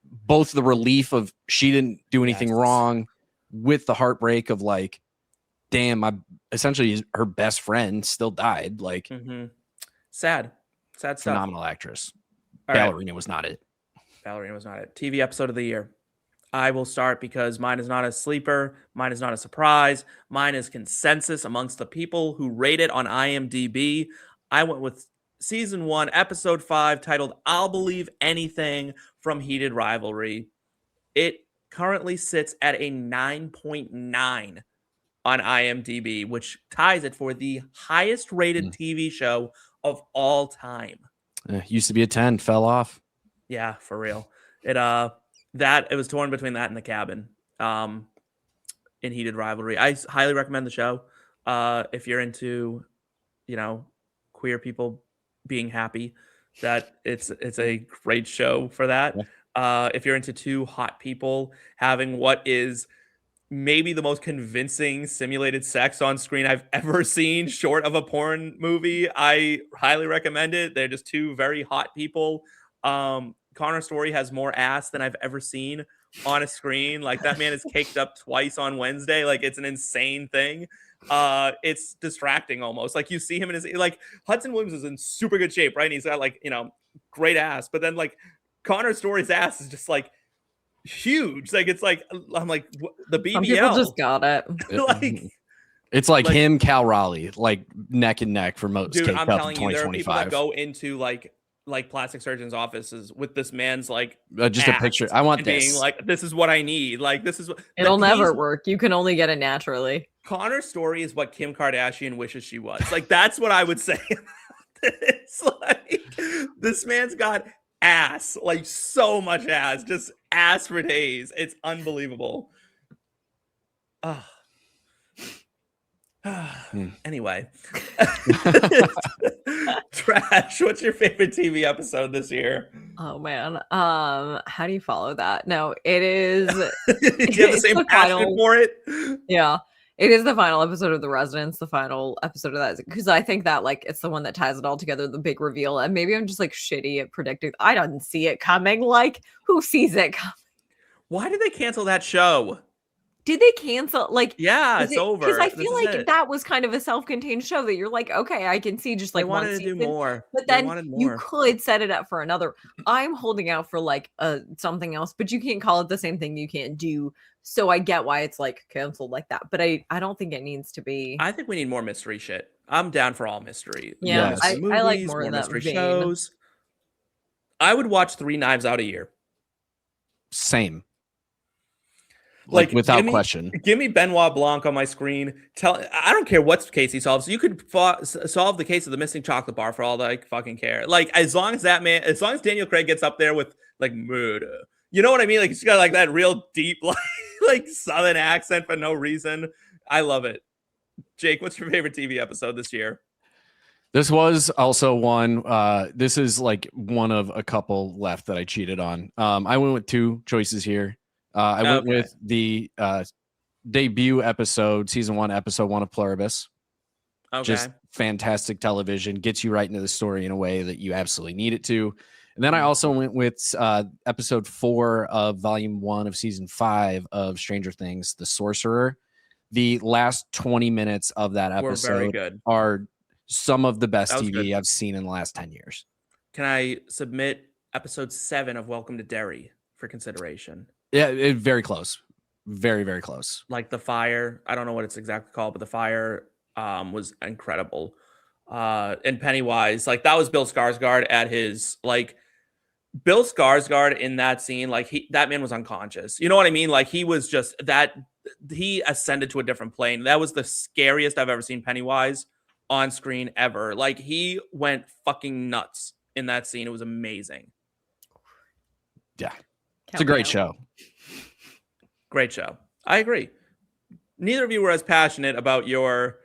both the relief of she didn't do anything wrong with the heartbreak of like, damn, essentially her best friend still died. Like sad stuff. Phenomenal actress. Ballerina was not it. TV episode of the year. I will start because mine is not a sleeper. Mine is not a surprise. Mine is consensus amongst the people who rate it on IMDb. I went with Season 1, Episode 5, titled I'll Believe Anything from Heated Rivalry. It currently sits at a 9.9 on IMDb, which ties it for the highest rated TV show of all time. Used to be a 10, fell off. Yeah, for real. It was torn between that and The Cabin in Heated Rivalry. I highly recommend the show. If you're into, queer people being happy, that it's a great show for that. If you're into two hot people having what is maybe the most convincing simulated sex on screen I've ever seen, short of a porn movie, I highly recommend it. They're just two very hot people. Connor Story has more ass than I've ever seen on a screen. Like, that man is caked up twice on Wednesday. Like, it's an insane thing. It's distracting almost. Like, you see him in his, like, Hudson Williams is in super good shape, right? And he's got like, great ass. But then like Connor Story's ass is just like huge. Like, it's like, I'm like, the BBL. Some people just got it. Like, it's like him, Cal Raleigh, like neck and neck for most. Dude, I'm telling you, there are people that go into like plastic surgeons' offices with this man's like just a picture. I want this. Being like, this is what I need. Like, this is what it'll never work. You can only get it naturally. Connor's Story is what Kim Kardashian wishes she was. Like, that's what I would say. It's like, this man's got ass, like so much ass, just ass for days. It's unbelievable. Anyway, Trash, what's your favorite TV episode this year? Oh man, how do you follow that? No, it is. Do you have the same passion for it? Yeah, it is the final episode of The Residence, the final episode of that, because I think that like it's the one that ties it all together, the big reveal. And maybe I'm just like shitty at predicting. I didn't see it coming. Like, who sees it coming? Why did they cancel that show? Did they cancel? Like, yeah, it's over. Because I feel like that was kind of a self-contained show that you're like, okay, I can see just like they wanted to do more, but then you could set it up for another. I'm holding out for like something else, but you can't call it the same thing you can't do. So I get why it's like canceled like that, but I don't think it needs to be. I think we need more mystery shit. I'm down for all mystery. Yeah, I like more mystery shows. I would watch 3 Knives Out a year. Same. Like without question. Give me Benoit Blanc on my screen. I don't care what case he solves. You could solve the case of the missing chocolate bar for all that I fucking care. Like, as long as Daniel Craig gets up there with like murder, you know what I mean? Like, he's got like that real deep like Southern accent for no reason. I love it. Jake, what's your favorite TV episode this year? This was also one. This is like one of a couple left that I cheated on. I went with two choices here. I went with the debut episode, season 1, episode 1 of Pluribus. Okay. Just fantastic television, gets you right into the story in a way that you absolutely need it to. And then I also went with episode 4 of volume 1 of season 5 of Stranger Things, The Sorcerer. The last 20 minutes of that episode are some of the best TV I've seen in the last 10 years. Can I submit episode 7 of Welcome to Derry for consideration? Yeah, very close. Very, very close. Like the fire. I don't know what it's exactly called, but the fire was incredible. And Pennywise, like that was Bill Skarsgård at his, like, Bill Skarsgård in that scene, like that man was unconscious. You know what I mean? Like he was just that, he ascended to a different plane. That was the scariest I've ever seen Pennywise on screen ever. Like he went fucking nuts in that scene. It was amazing. Yeah. It's a great show. Great show. I agree. Neither of you were as passionate about your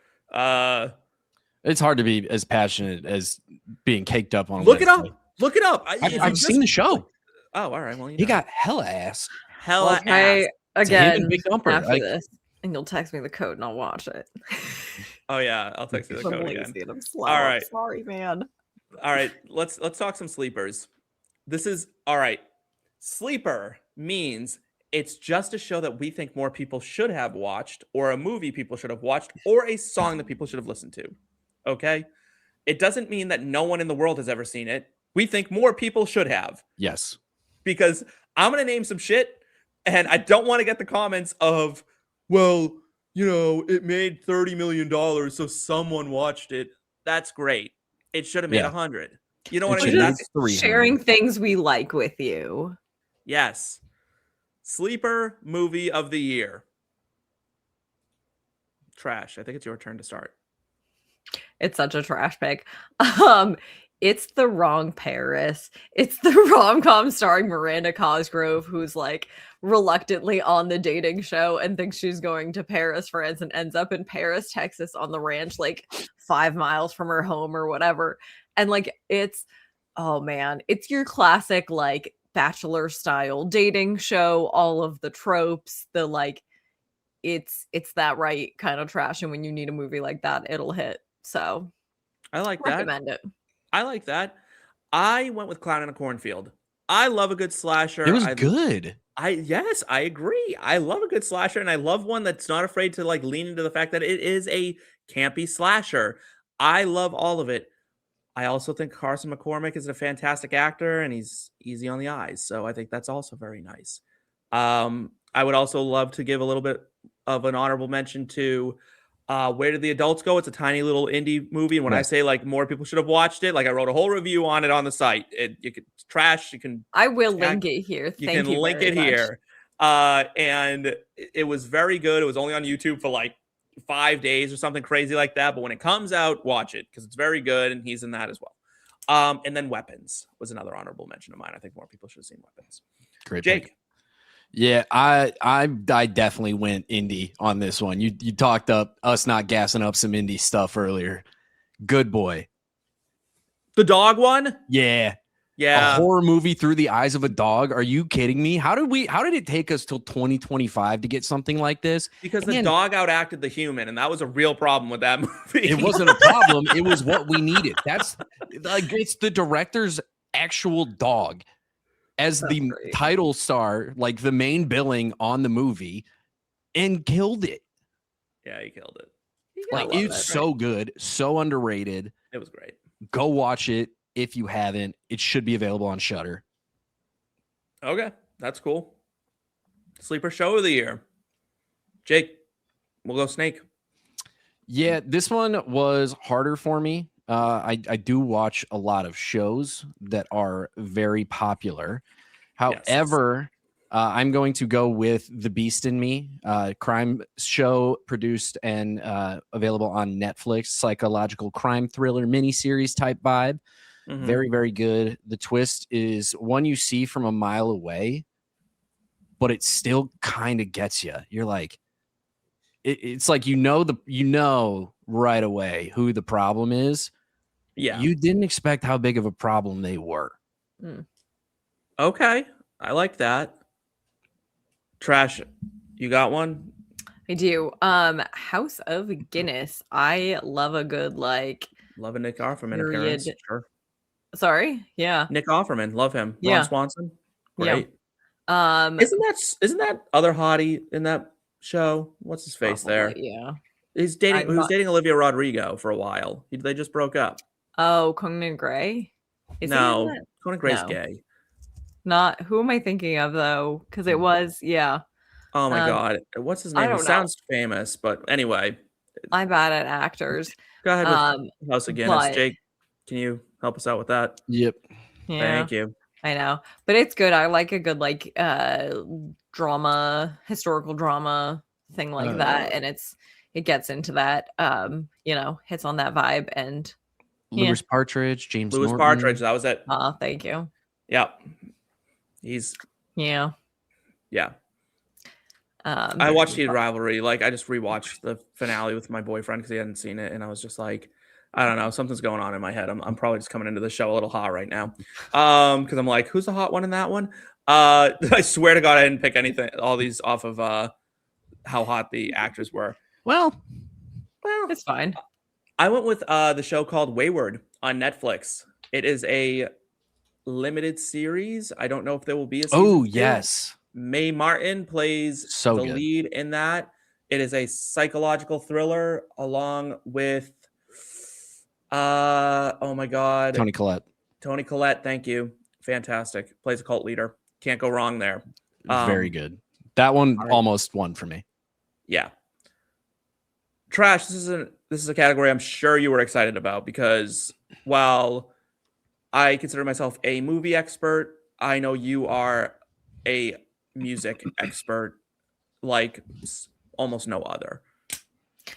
it's hard to be as passionate as being caked up on Look it up. Look it up. I've seen the show. Oh, all right. Well, he got hella ass. Hella ass. Again, after this, and you'll text me the code and I'll watch it. Oh yeah, I'll text you the code again. All right. Sorry, man. All right, let's talk some sleepers. This is all right. Sleeper means it's just a show that we think more people should have watched, or a movie people should have watched, or a song that people should have listened to. Okay? It doesn't mean that no one in the world has ever seen it. We think more people should have. Yes. Because I'm going to name some shit, and I don't want to get the comments of, well, you know, it made $30 million, so someone watched it. That's great. It should have made 100. You know what I mean? That's sharing things we like with you. Yes. Sleeper movie of the year. Trash. I think it's your turn to start. It's such a trash pick. It's The Wrong Paris. It's the rom-com starring Miranda Cosgrove, who's like reluctantly on the dating show and thinks she's going to Paris, France, and ends up in Paris, Texas on the ranch, like 5 miles from her home or whatever. And like, it's, oh man, it's your classic like Bachelor style dating show, all of the tropes, the like, it's that right kind of trash. And when you need a movie like that, it'll hit. So I like recommend that. it. I like that. I went with Clown in a Cornfield. I love a good slasher. It was good. Yes, I agree. I love a good slasher, and I love one that's not afraid to like lean into the fact that it is a campy slasher. I love all of it. I also think Carson McCormick is a fantastic actor, and he's easy on the eyes. So I think that's also very nice. I would also love to give a little bit of an honorable mention to Where Did the Adults Go? It's a tiny little indie movie. And when I say like more people should have watched it, like I wrote a whole review on it on the site. You could trash. You can. I will link it here. You can link it here. And it was very good. It was only on YouTube for like 5 days or something crazy like that. But when it comes out, watch it because it's very good. And he's in that as well. And then Weapons was another honorable mention of mine. I think more people should have seen Weapons. Great, Jake. Pick. Yeah, I definitely went indie on this one. You talked up us not gassing up some indie stuff earlier. Good Boy. The dog one? Yeah. A horror movie through the eyes of a dog. Are you kidding me? How did it take us till 2025 to get something like this? Because the dog outacted the human, and that was a real problem with that movie. It wasn't a problem. It was what we needed. That's like, it's the director's actual dog as the title star, like the main billing on the movie, and killed it. Yeah, he killed it. Like, it's so good, so underrated. It was great. Go watch it if you haven't. It should be available on Shudder. Okay, that's cool. Sleeper show of the year. Jake, we'll go Snake. Yeah, this one was harder for me. I do watch a lot of shows that are very popular. However, I'm going to go with The Beast in Me, crime show produced and available on Netflix, psychological crime thriller miniseries type vibe. Mm-hmm. Very, very good. The twist is one you see from a mile away, but it still kind of gets you. You're like, it's like you know right away who the problem is, Yeah. You didn't expect how big of a problem they were. Okay. I like that. Trash. You got one? I do. House of Guinness. I love a good Love a Nick Offerman appearance. period. Sure. Sorry. Yeah. Nick Offerman. Love him. Ron Yeah. Swanson. Yeah. Great. Isn't that other hottie in that show? What's his face Probably, there? yeah. He was not dating Olivia Rodrigo for a while. They just broke up. Oh, Conan Gray? Is he in No, that? Conan Gray's No. gay. Not who am I thinking of though? Because it was, yeah. Oh my Um, god, what's his I name? He don't know. sounds famous, but anyway, I'm bad at actors. go ahead with House of Guinness. But Jake, can you help us out with that? Yep. yeah, Thank you. I know. But it's good. I like a good drama, historical drama thing like that. And it gets into that hits on that vibe and Lewis Partridge, James Lewis Norton. Partridge, that was it. Thank you. Yep. He's yeah. I watched Heated Rivalry. Like I just rewatched the finale with my boyfriend because he hadn't seen it, and I was just like, I don't know, something's going on in my head. I'm probably just coming into the show a little hot right now. Because I'm like, who's the hot one in that one? I swear to God, I didn't pick anything, all these off of how hot the actors were. Well, it's fine. I went with the show called Wayward on Netflix. It is a limited series. I don't know if there will be a season 2. Yes. Mae Martin plays the lead in that. It is a psychological thriller along with oh my god, Toni Collette, thank you. Fantastic. Plays a cult leader. Can't go wrong there. Very good. That one almost won for me. Yeah. Trash, this is a category I'm sure you were excited about because while I consider myself a movie expert, I know you are a music expert like almost no other.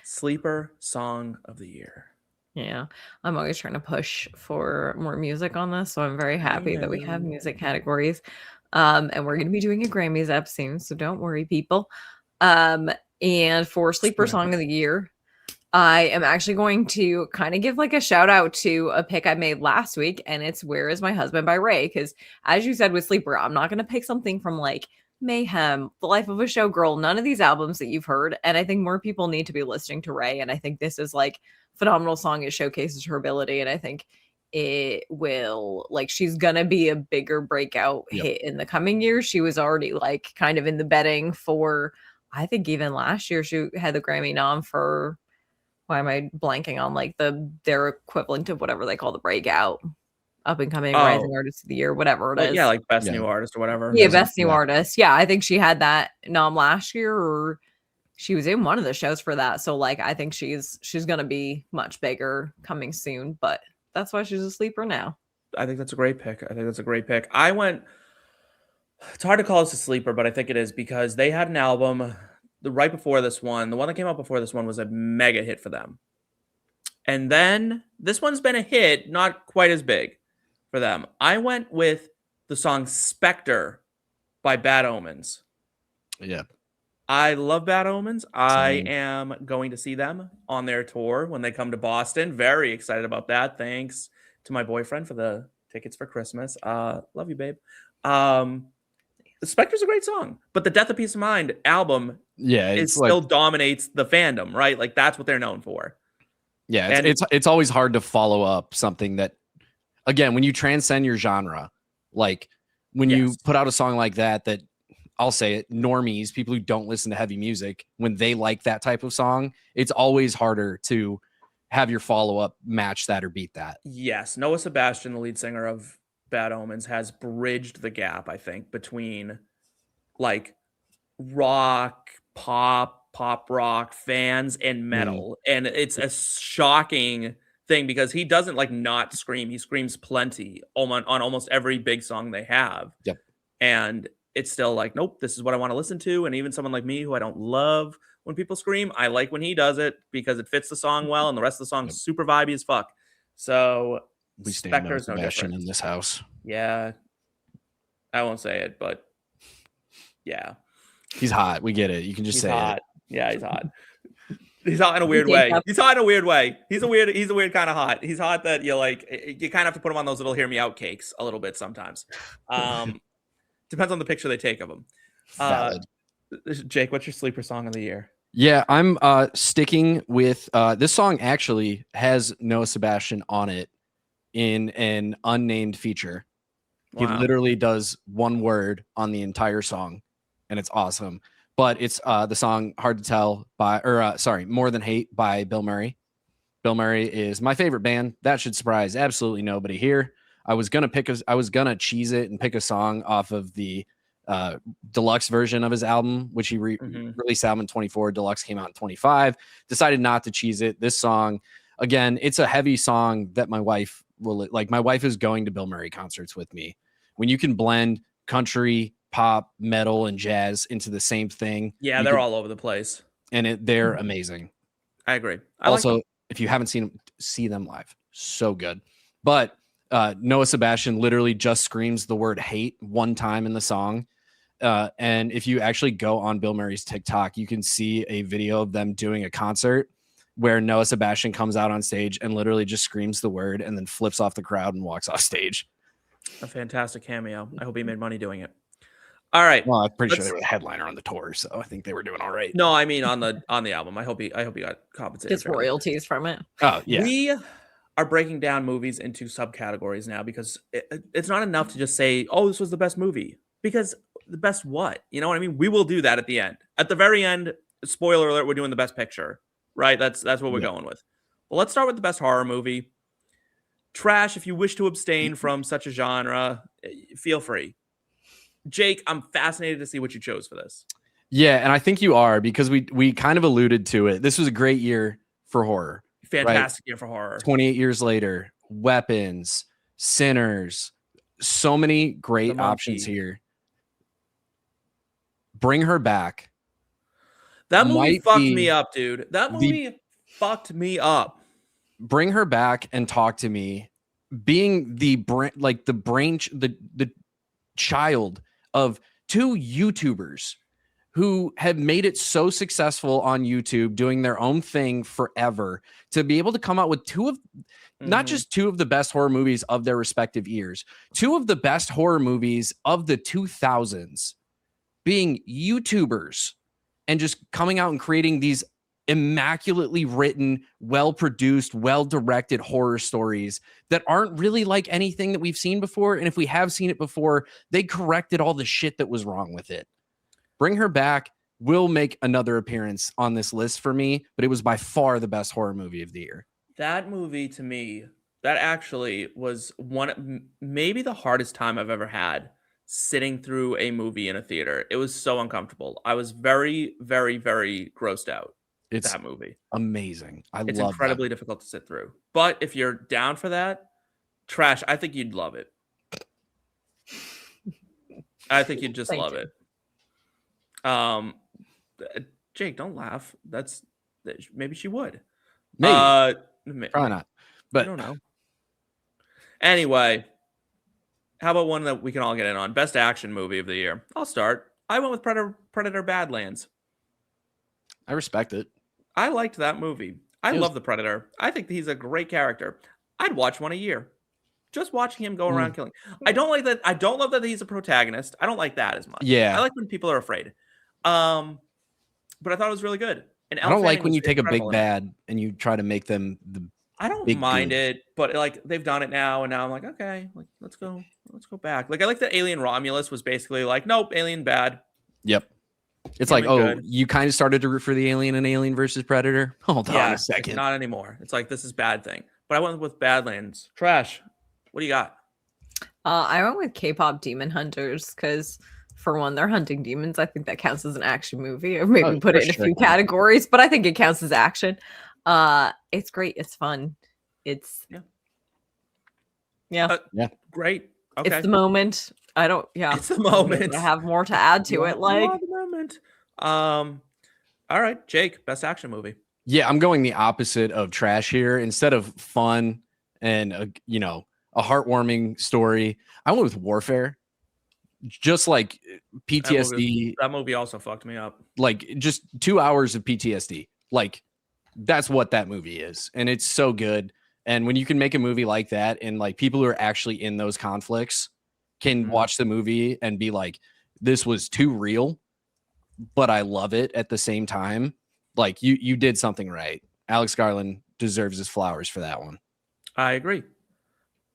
Sleeper song of the year. Yeah, I'm always trying to push for more music on this, so I'm very happy that we have music categories. And we're going to be doing a Grammys up soon, so don't worry, people. And for Sleeper Song of the Year, I am actually going to kind of give like a shout out to a pick I made last week, and it's Where Is My Husband by Ray, because as you said with Sleeper, I'm not going to pick something from like Mayhem, The Life of a Showgirl, none of these albums that you've heard, and I think more people need to be listening to Ray, and I think this is like phenomenal song. It showcases her ability, and I think it will, like, she's gonna be a bigger breakout hit in the coming years. She was already like kind of in the betting for, I think even last year she had the Grammy nom for, why am I blanking on like their equivalent of whatever they call the Breakout, up and coming rising artist of the year, whatever it is. Yeah, like best new artist or whatever. Yeah, best new artist. Yeah, I think she had that nom last year, or she was in one of the shows for that. So like I think she's gonna be much bigger coming soon, but that's why she's a sleeper now. I think that's a great pick. I went, it's hard to call this a sleeper, but I think it is because they had an album right before this one. The one that came out before this one was a mega hit for them. And then this one's been a hit, not quite as big for them. I went with the song Spectre by Bad Omens. Yeah. I love Bad Omens. I am going to see them on their tour when they come to Boston. Very excited about that. Thanks to my boyfriend for the tickets for Christmas. Love you, babe. Spectre's a great song, but the Death of Peace of Mind album still dominates the fandom, right? Like that's what they're known for. Yeah, it's always hard to follow up something that, again, when you transcend your genre, like when you put out a song like that I'll say it, normies, people who don't listen to heavy music, when they like that type of song, it's always harder to have your follow-up match that or beat that. Yes. Noah Sebastian, the lead singer of Bad Omens, has bridged the gap, I think, between like rock, pop rock fans and metal. And it's a shocking thing because he doesn't like not scream. He screams plenty on almost every big song they have. Yep. And it's still like, nope, this is what I want to listen to. And even someone like me who I don't love when people scream, I like when he does it because it fits the song well and the rest of the song is super vibey as fuck. So we stand no Sebastian in this house. Yeah. I won't say it, but yeah. He's hot. We get it. You can just say hot. it. Yeah, he's hot. He's hot in a weird way. He's hot in a weird way. He's a weird kind of hot. He's hot that you kind of have to put him on those little hear me out cakes a little bit sometimes. Depends on the picture they take of him. Valid. Jake, what's your sleeper song of the year? Yeah, I'm sticking with this song actually has Noah Sebastian on it in an unnamed feature. Wow. He literally does one word on the entire song, and it's awesome. But it's the song Hard to Tell More Than Hate by Bill Murray. Bill Murray is my favorite band. That should surprise absolutely nobody here. I was gonna cheese it and pick a song off of the deluxe version of his album, which he released album in 24. Deluxe came out in 25. Decided not to cheese it. This song, again, it's a heavy song that my wife will like. My wife is going to Bill Murray concerts with me. When you can blend country, pop, metal, and jazz into the same thing. Yeah, they're all over the place. And they're amazing. I agree. Also, if you haven't seen them, see them live. So good. But Noah Sebastian literally just screams the word hate one time in the song. And if you actually go on Bill Murray's TikTok, you can see a video of them doing a concert where Noah Sebastian comes out on stage and literally just screams the word and then flips off the crowd and walks off stage. A fantastic cameo. I hope he made money doing it. All right. Well, I'm pretty sure they were the headliner on the tour, so I think they were doing all right. No, I mean on the album. I hope he got compensated. Gets royalties from it. Oh yeah. We are breaking down movies into subcategories now because it's not enough to just say, "Oh, this was the best movie." Because the best what? You know what I mean? We will do that at the end. At the very end, spoiler alert, we're doing the best picture, right? That's what we're going with. Well, let's start with the best horror movie. Trash, if you wish to abstain from such a genre, feel free. Jake, I'm fascinated to see what you chose for this. Yeah, and I think you are because we kind of alluded to it. This was a great year for horror. Fantastic year for horror. 28 years later, Weapons, Sinners, so many great options here. Bring Her Back. That movie fucked me up, dude. That movie fucked me up. Bring Her Back and Talk to Me, being the child of two YouTubers who have made it so successful on YouTube, doing their own thing forever, to be able to come out with not just two of the best horror movies of their respective years, two of the best horror movies of the 2000s, being YouTubers and just coming out and creating these immaculately written, well-produced, well-directed horror stories that aren't really like anything that we've seen before. And if we have seen it before, they corrected all the shit that was wrong with it. Bring Her Back will make another appearance on this list for me, but it was by far the best horror movie of the year. That movie, to me, that actually was maybe the hardest time I've ever had sitting through a movie in a theater. It was so uncomfortable. I was very, very, very grossed out. It's that movie. Amazing. It's incredibly difficult to sit through. But if you're down for that, Trash, I think you'd love it. I think you'd just love it. Jake, don't laugh. Maybe she would. Maybe. Probably not. But I don't know. Anyway, how about one that we can all get in on? Best action movie of the year. I'll start. I went with Predator Badlands. I respect it. I liked that movie. I love the Predator. I think he's a great character. I'd watch one a year. Just watching him go around killing. I don't like that. I don't love that he's a protagonist. I don't like that as much. Yeah. I like when people are afraid. But I thought it was really good. And I don't like when you take a big bad and you try to make them the I don't mind it, but like they've done it now, and now I'm like, okay, like let's go back. Like I like that Alien Romulus was basically like, nope, alien bad. Yep. It's like, you kind of started to root for the alien and Alien versus Predator. Hold on a second. Not anymore. It's like this is bad thing. But I went with Badlands. Trash. What do you got? I went with K-pop Demon Hunters because, for one, they're hunting demons. I think that counts as an action movie, or maybe put it in a few categories. But I think it counts as action. It's great. It's fun. It's great. Okay. It's the moment. It's the moment. I have more to add to it. Like the moment. All right, Jake, best action movie. Yeah, I'm going the opposite of Trash here. Instead of fun and a heartwarming story, I went with Warfare. Just like PTSD. That movie also fucked me up. Like just 2 hours of PTSD. Like that's what that movie is. And it's so good. And when you can make a movie like that and like people who are actually in those conflicts can watch the movie and be like, this was too real, but I love it at the same time. Like you did something right. Alex Garland deserves his flowers for that one. I agree.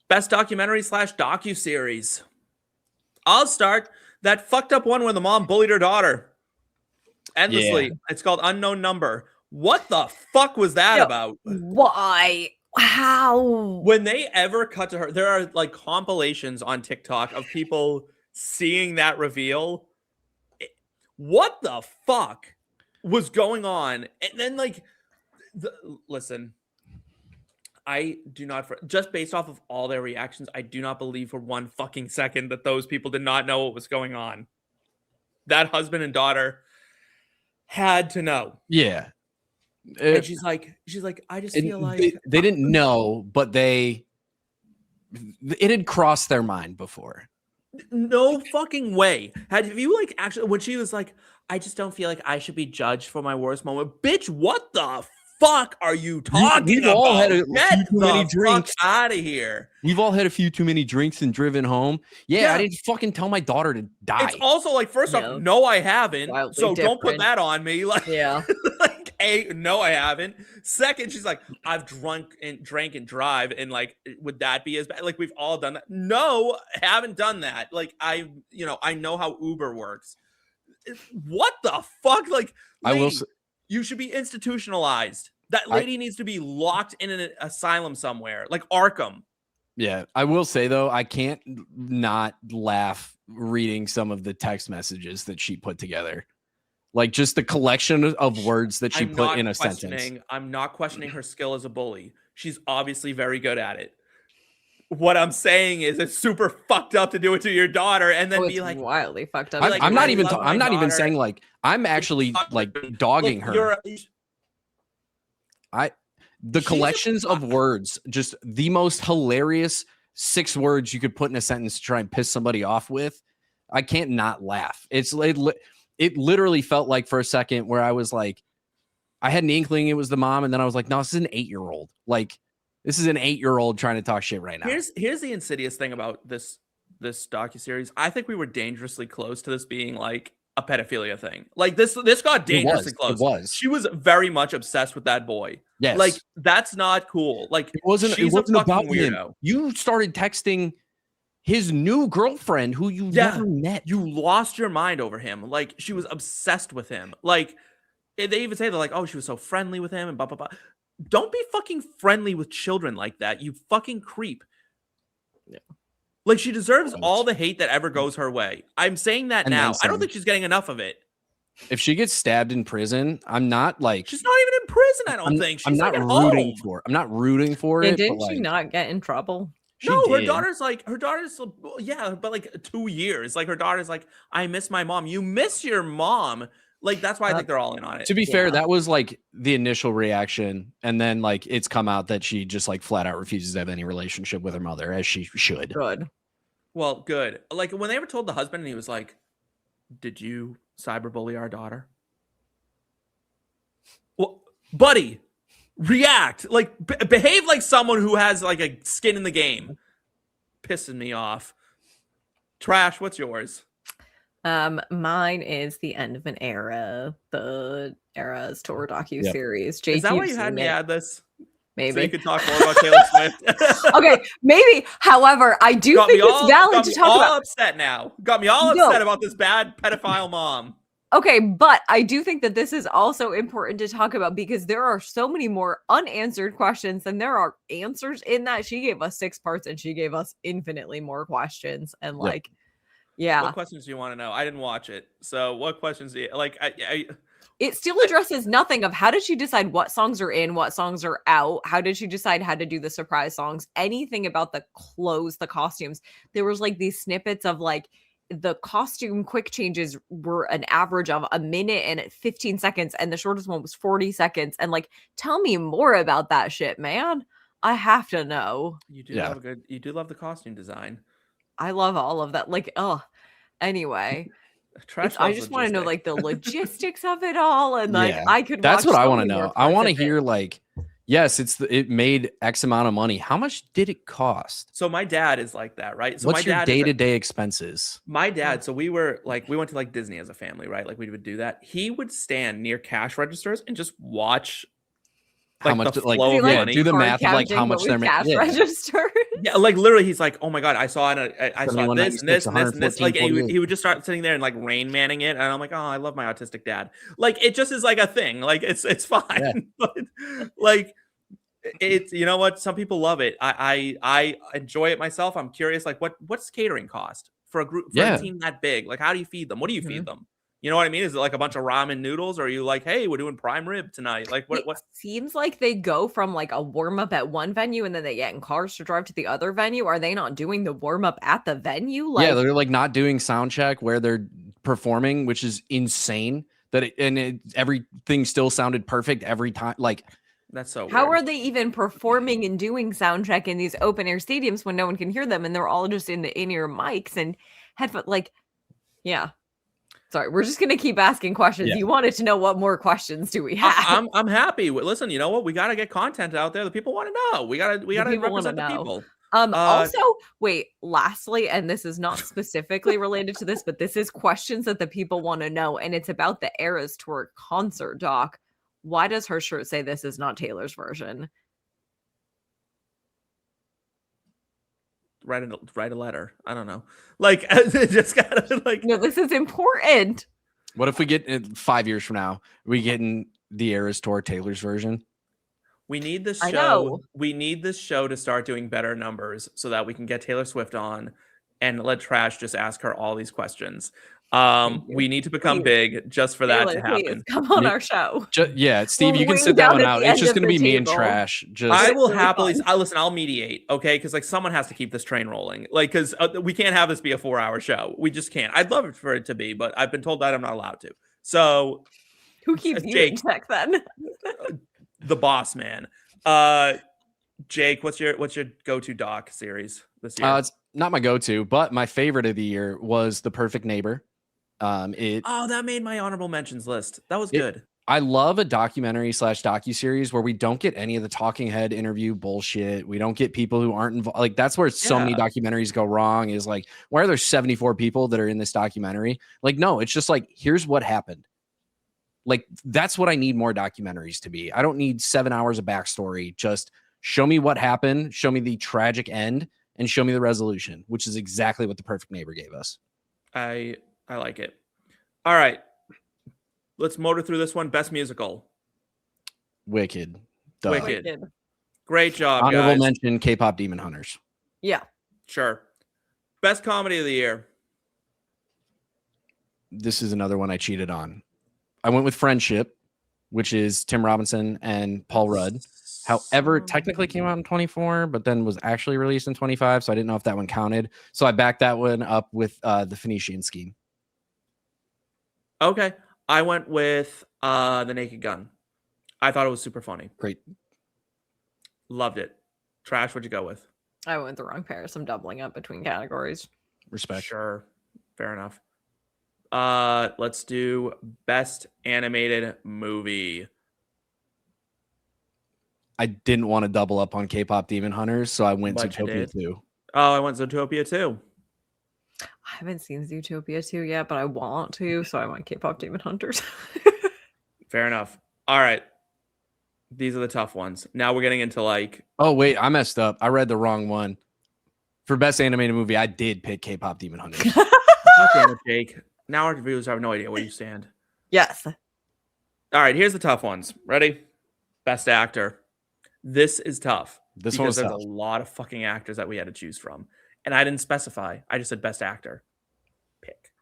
Best documentary / docuseries. I'll start. That fucked up one when the mom bullied her daughter endlessly. Yeah. It's called Unknown Number. What the fuck was that about? Why? How? When they ever cut to her, there are like compilations on TikTok of people seeing that reveal. What the fuck was going on? And then like, listen, I do not, just based off of all their reactions, I do not believe for one fucking second that those people did not know what was going on. That husband and daughter had to know. Yeah. And she's like, I just feel like they didn't know, but it had crossed their mind before. No fucking way. Have you like actually, when she was like, I just don't feel like I should be judged for my worst moment. Bitch, what the fuck are you talking about? All had a Get few too many drinks. Out of here. We've all had a few too many drinks and driven home. Yeah, I didn't fucking tell my daughter to die. It's also like, first off, no, I haven't. Wildly so different. Don't put that on me. Like, like, no, I haven't. Second, she's like, I've drank and drive, and like, would that be as bad? Like, we've all done that. No, haven't done that. Like, I know how Uber works. What the fuck? Like, lady, I will say, you should be institutionalized. That lady needs to be locked in an asylum somewhere, like Arkham. Yeah, I will say though, I can't not laugh reading some of the text messages that she put together. Like just the collection of words that she put in a sentence. I'm not questioning her skill as a bully. She's obviously very good at it. What I'm saying is it's super fucked up to do it to your daughter and then be like wildly fucked up. I'm not even saying like I'm actually like dogging her. The collections of words, just the most hilarious 6 words you could put in a sentence to try and piss somebody off with. I can't not laugh. It literally felt like for a second where I was like, I had an inkling it was the mom, and then I was like, no, this is an 8-year-old. Like, this is an 8-year-old trying to talk shit right now. Here's the insidious thing about this docuseries. I think we were dangerously close to this being like a pedophilia thing. Like this got dangerously close. It was. She was very much obsessed with that boy. Yes. Like that's not cool. Like it wasn't about weirdo. Him. You started texting his new girlfriend who you never met. You lost your mind over him. Like she was obsessed with him. Like they even say they're like, oh, she was so friendly with him and blah blah blah. Don't be fucking friendly with children like that. You fucking creep. Yeah. Like she deserves all the hate that ever goes her way. I'm saying that now. I don't think she's getting enough of it. If she gets stabbed in prison, I'm not like she's not even in prison. I don't think she's not rooting for it. I'm not rooting for it. Didn't she not get in trouble? No, her daughter's but like 2 years. Like her daughter's like, I miss my mom. You miss your mom. Like that's why I think they're all in on it. To be fair, that was like the initial reaction, and then like it's come out that she just like flat out refuses to have any relationship with her mother, as she should. Good. Well, good. Like when they ever told the husband, and he was like, "Did you cyberbully our daughter?" Well, buddy, react like behave like someone who has like a skin in the game. Pissing me off. Trash. What's yours? Mine is The End of an Era, the Eras Tour docuseries. Yep. Is that why you had me add this? Maybe. So you could talk more about Taylor Swift. Okay, maybe. However, I do think it's valid to talk about. Got me all upset now. Got me all upset about this bad pedophile mom. Okay, but I do think that this is also important to talk about because there are so many more unanswered questions than there are answers in that. She gave us 6 parts and she gave us infinitely more questions. And like, yeah. What questions do you want to know? I didn't watch it. So what questions do you like? It still addresses nothing of how did she decide what songs are in, what songs are out? How did she decide how to do the surprise songs? Anything about the clothes, the costumes. There was like these snippets of like the costume quick changes were an average of a minute and 15 seconds. And the shortest one was 40 seconds. And like, tell me more about that shit, man. I have to know. You do love the costume design. I love all of that. Like, anyway. Trash I loves just want to know logistics. like the logistics of it all, and like Yeah. I could. That's watch what I so want to many more know. I parts want to of it. hear like, yes, it made X amount of money. How much did it cost? So my dad is like that, right? So What's my your dad day-to-day expenses? my dad, so we went to like Disney as a family, right? Like we would do that. He would stand near cash registers and just watch How like much the like flow of yeah, money. do the Card math of like how counting, but much with they're cash making. Yeah. registers. Yeah, like literally, he's like, "Oh my god, I saw this and this and this and this." Like, and he would just start sitting there and like Rain Manning it, and I'm like, "Oh, I love my autistic dad." Like, it just is like a thing. Like, it's fine, Yeah. but like, it's you know what? Some people love it. I enjoy it myself. I'm curious, like, what's catering cost for a group for a Yeah. team that big? Like, how do you feed them? What do you Mhm. feed them? You know what I mean? Is it like a bunch of ramen noodles, or are you like, "Hey, we're doing prime rib tonight"? Like, what? It seems like they go from like a warm up at one venue and then they get in cars to drive to the other venue. Are they not doing the warm up at the venue? Like, Yeah, they're like not doing sound check where they're performing, which is insane. Everything still sounded perfect every time. Like, That's so how weird. are they even performing and doing sound check in these open air stadiums when no one can hear them and they're all just in the in-ear mics and headphones? Like, yeah. Sorry, we're just gonna keep asking questions. Yeah. You wanted to know what more questions do we have? I'm happy. Listen, you know what? We got to get content out there. The people want to know. We got to people wanna represent the know. people. Also, wait, lastly, and this is not specifically related to this, but this is questions that the people want to know, and it's about the Eras Tour concert doc. Why does her shirt say this is not Taylor's version? Write a letter. I don't know. Like, just gotta like. No, this is important. what if we get 5 years from now, we getting the Eras Tour Taylor's version? We need this I show. know. We need this show to start doing better numbers so that we can get Taylor Swift on and let Trash just ask her all these questions. We need to become Please. big just for that to Taylor, please happen. come on Nick- our show. Yeah, Steve, We'll you can wing sit that down one at out. the It's end just of going to the be me and table. Trash. Just I will really happily fun. listen. I'll mediate, okay? Because like someone has to keep this train rolling. Like, because we can't have this be a 4-hour show. We just can't. I'd love it for it to be, but I've been told that I'm not allowed to. So, Who keeps you Jake, in check then? the boss man. Jake, what's your go-to doc series this year? it's not my go-to, but my favorite of the year was The Perfect Neighbor. That made my honorable mentions list. That was good. I love a documentary / docuseries where we don't get any of the talking head interview bullshit. We don't get people who aren't involved. Like, that's where so many documentaries go wrong, is like, why are there 74 people that are in this documentary? Like, no, it's just like, here's what happened. Like, that's what I need more documentaries to be. I don't need 7 hours of backstory. Just show me what happened, show me the tragic end, and show me the resolution, which is exactly what The Perfect Neighbor gave us. I like it. All right. Let's motor through this one. Best musical. Wicked. Duh. Wicked. Great job, Honorable guys. mention, K-pop Demon Hunters. Yeah. Sure. Best comedy of the year. This is another one I cheated on. I went with Friendship, which is Tim Robinson and Paul Rudd. However, it technically came out in 24, but then was actually released in 25, so I didn't know if that one counted. So I backed that one up with the Phoenician Scheme. Okay. I went with The Naked Gun. I thought it was super funny. Great. Loved it. Trash, what'd you go with? I went the wrong pair, so I'm doubling up between categories. Respect. Sure. Fair enough. Let's do Best Animated Movie. I didn't want to double up on K-pop Demon Hunters, so I went But you Zootopia did. 2. Oh, I went Zootopia too. I haven't seen Zootopia 2 yet, but I want to, so I went K-pop Demon Hunters. Fair enough. All right. These are the tough ones. Now we're getting into like. Oh, wait, I messed up. I read the wrong one. For Best Animated Movie, I did pick K-pop Demon Hunters. God damn it, Jake. Now our viewers have no idea where you stand. Yes. All right, here's the tough ones. Ready? Best Actor. This is tough. This because one's there's tough. a lot of fucking actors that we had to choose from. And I didn't specify. I just said Best Actor. Pick.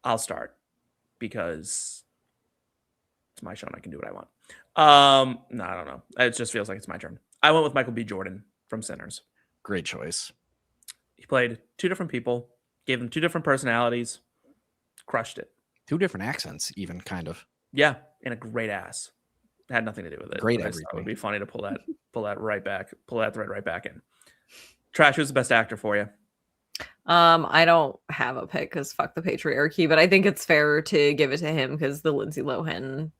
I'll start because it's my show and I can do what I want. No, I don't know. It just feels like it's my turn. I went with Michael B. Jordan from Sinners. Great choice. He played two different people, gave them two different personalities, crushed it. 2 different accents, even, kind of. Yeah, and a great ass. It had nothing to do with it. Great but I just thought it would everything. be funny to pull that right back, pull that thread right back in. Trash, who's the best actor for you? I don't have a pick because fuck the patriarchy, but I think it's fair to give it to him because the Lindsay Lohan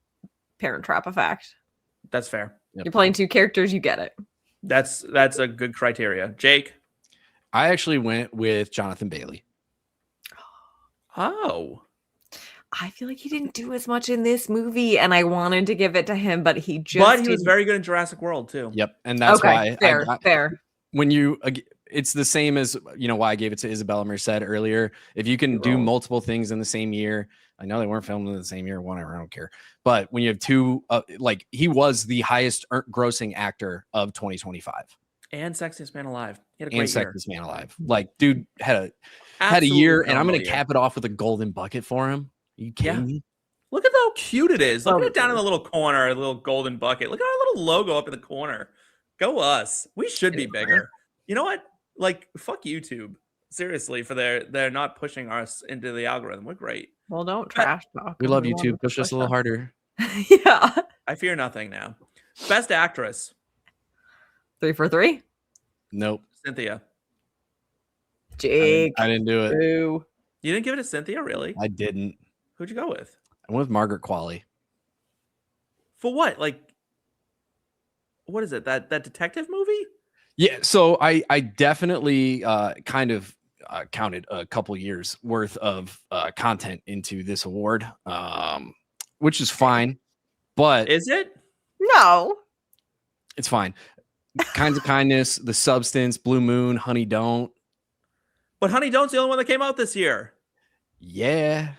Parent Trap effect. That's fair. Yep. You're playing two characters, you get it. That's a good criteria. Jake? I actually went with Jonathan Bailey. Oh. I feel like he didn't do as much in this movie, and I wanted to give it to him, but he was didn't. very good in Jurassic World too. Yep, and that's why fair. When you, it's the same as why I gave it to Isabella Merced earlier. If you can do multiple things in the same year, I know they weren't filmed in the same year, whatever, I don't care. But when you have two, like he was the highest grossing actor of 2025, and Sexiest Man Alive. He had a great year. Sexiest Man Alive. Like, dude had a year, and I'm gonna cap it off with a golden bucket for him. Are you kidding me? Look at how cute it is. Look at it down in the little corner, a little golden bucket. Look at our little logo up in the corner. Go us. We should be bigger. You know what? Like, fuck YouTube. Seriously, for they're not pushing us into the algorithm. We're great. Well, don't trash talk. We love YouTube. Push us a little harder. Yeah. I fear nothing now. Best actress. 3 for 3. Nope. Cynthia. Jake. I didn't do it. Boo. You didn't give it to Cynthia, really? I didn't. Who'd you go with? I went with Margaret Qualley. For what? Like, what is it? That detective movie? Yeah, so I definitely kind of counted a couple years worth of content into this award, which is fine. But is it? No, it's fine. Kinds of Kindness, The Substance, Blue Moon, Honey Don't. But Honey Don't's the only one that came out this year. Yeah.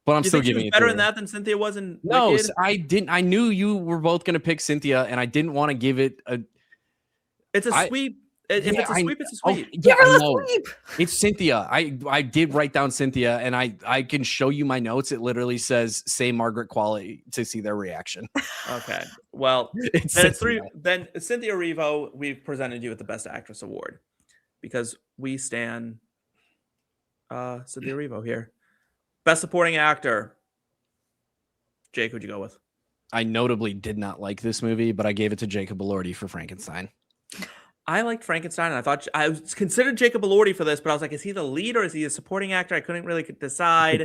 But I'm still giving it better to in her. that than Cynthia was in No, Wicked? I didn't. I knew you were both going to pick Cynthia, and I didn't want to give it a. It's a sweep. If it's a sweep, it's a sweep. Yeah, I know. It's Cynthia. I did write down Cynthia, and I can show you my notes. It literally says say Margaret Qualley to see their reaction. Okay. Well, it's 3. Then Cynthia Erivo, we've presented you with the Best Actress award because we stand Cynthia Erivo here. Best Supporting Actor. Jake, who'd you go with? I notably did not like this movie, but I gave it to Jacob Elordi for Frankenstein. I liked Frankenstein, and I thought I was considered Jacob Elordi for this, but I was like, is he the lead or is he a supporting actor? I couldn't really decide.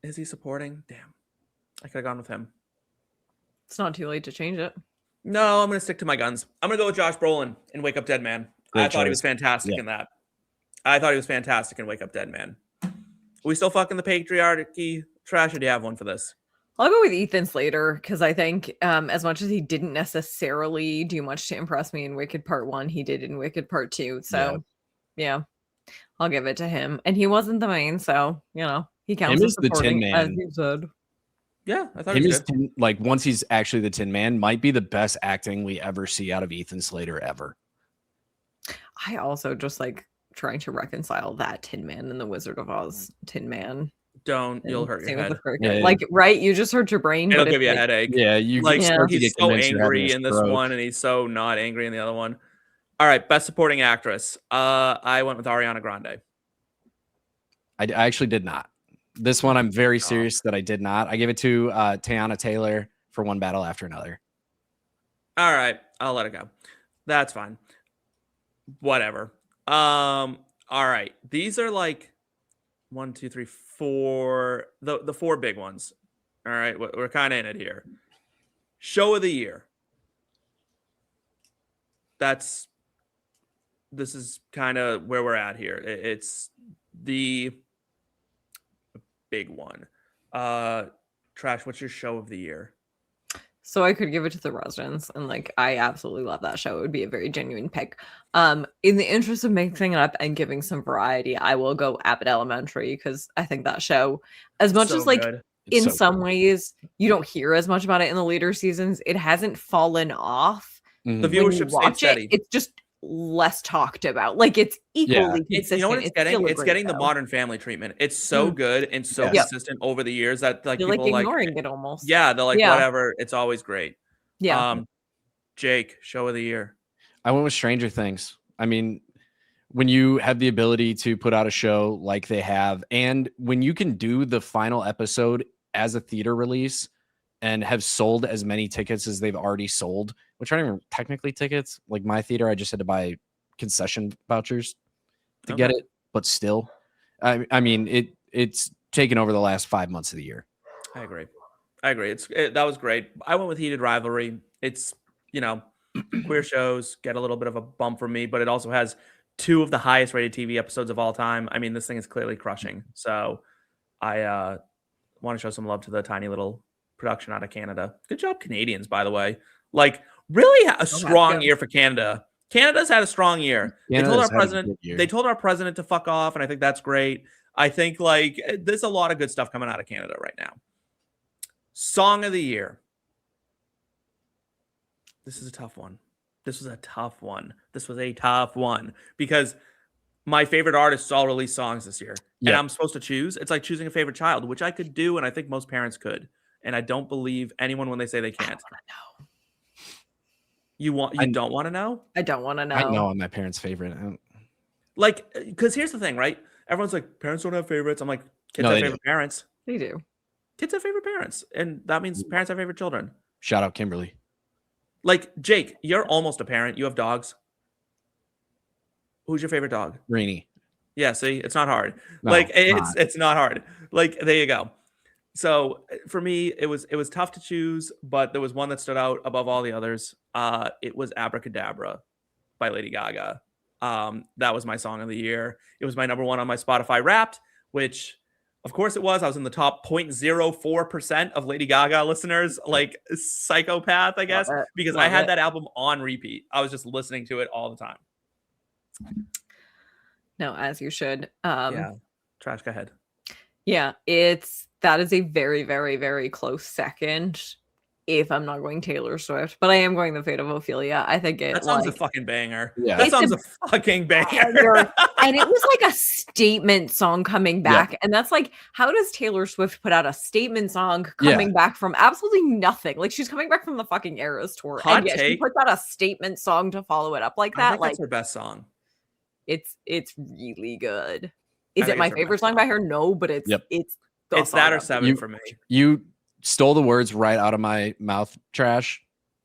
Is he supporting? Damn. I could have gone with him. It's not too late to change it. No, I'm going to stick to my guns. I'm going to go with Josh Brolin in Wake Up Dead Man. I thought he was fantastic in that. I thought he was fantastic in Wake Up Dead Man. Are we still fucking the patriarchy trash, or do you have one for this? I'll go with Ethan Slater because I think as much as he didn't necessarily do much to impress me in Wicked Part 1, he did in Wicked Part 2. So, yeah, I'll give it to him. And he wasn't the main, so, he counts as the Tin Man. as you said. Yeah, I thought he was good. Like, once he's actually the Tin Man, might be the best acting we ever see out of Ethan Slater ever. I also just like trying to reconcile that Tin Man and the Wizard of Oz Tin Man. You'll hurt your head. Yeah. Like, right? You just hurt your brain. It'll give you a headache. Yeah, he's so angry in this one, and he's so not angry in the other one. All right, Best Supporting Actress. I went with Ariana Grande. I actually did not. This one, I'm very serious that I did not. I gave it to Teyana Taylor for One Battle After Another. All right, I'll let it go. That's fine. Whatever. All right, these are like 1, 2, 3, 4. The 4 big ones. All right, we're kind of in it here. Show of the year. This is kind of where we're at here. It's the big one. Trash, what's your show of the year? So I could give it to The Residents, and like I absolutely love that show. It would be a very genuine pick. In the interest of mixing it up and giving some variety, I will go Abbott Elementary because I think that show, as much as like good. in some ways you don't hear as much about it in the later seasons, it hasn't fallen off. Mm-hmm. The viewership stayed steady. It's just less talked about. Like it's equally consistent. You know what it's getting? It's getting the Modern Family treatment. It's so good and so consistent over the years that like you're people like ignoring it almost. Yeah, they're like whatever. It's always great. Yeah. Jake, show of the year. I went with Stranger Things. I mean, when you have the ability to put out a show like they have, and when you can do the final episode as a theater release and have sold as many tickets as they've already sold, which aren't even technically tickets. Like my theater, I just had to buy concession vouchers. to get it, but still, I mean, it's taken over the last 5 months of the year. I agree. That was great. I went with Heated Rivalry. It's, queer shows get a little bit of a bump from me, but it also has 2 of the highest rated TV episodes of all time. I mean, this thing is clearly crushing. So I want to show some love to the tiny little production out of Canada. Good job, Canadians, by the way. Like, really a strong year for Canada. Canada's had a strong year. They told our president to fuck off, and I think that's great. I think there's a lot of good stuff coming out of Canada right now. Song of the year. This is a tough one. This was a tough one because my favorite artists all released songs this year, and I'm supposed to choose. It's like choosing a favorite child, which I could do, and I think most parents could. And I don't believe anyone when they say they can't. I want to know. You don't want to know? I don't want to know. I know I'm my parents' favorite. Because here's the thing, right? Everyone's like, parents don't have favorites. I'm like, kids have favorite parents. They do. Kids have favorite parents, and that means parents have favorite children. Shout out Kimberly. Like, Jake, you're almost a parent. You have dogs. Who's your favorite dog? Rainy. Yeah, see, it's not hard. No, it's not hard. There you go. So for me, it was tough to choose, but there was one that stood out above all the others. It was Abracadabra by Lady Gaga. That was my song of the year. It was my number 1 on my Spotify Wrapped, which of course it was. I was in the top 0.04% of Lady Gaga listeners, like psychopath, I guess, because I had that album on repeat. I was just listening to it all the time. No, as you should. Yeah. Trash, go ahead. Yeah, that is a very, very, very close second. If I'm not going Taylor Swift, but I am going The Fate of Ophelia. I think that song's a fucking banger. Yeah. That song's a fucking banger. And it was like a statement song coming back. Yeah. And that's like, how does Taylor Swift put out a statement song coming back from absolutely nothing? Like, she's coming back from the fucking Eras tour. And yet she puts out a statement song to follow it up like that. That's her best song. It's really good. Is it my favorite song by her? No, but it's that or 7 for me. You stole the words right out of my mouth, Trash.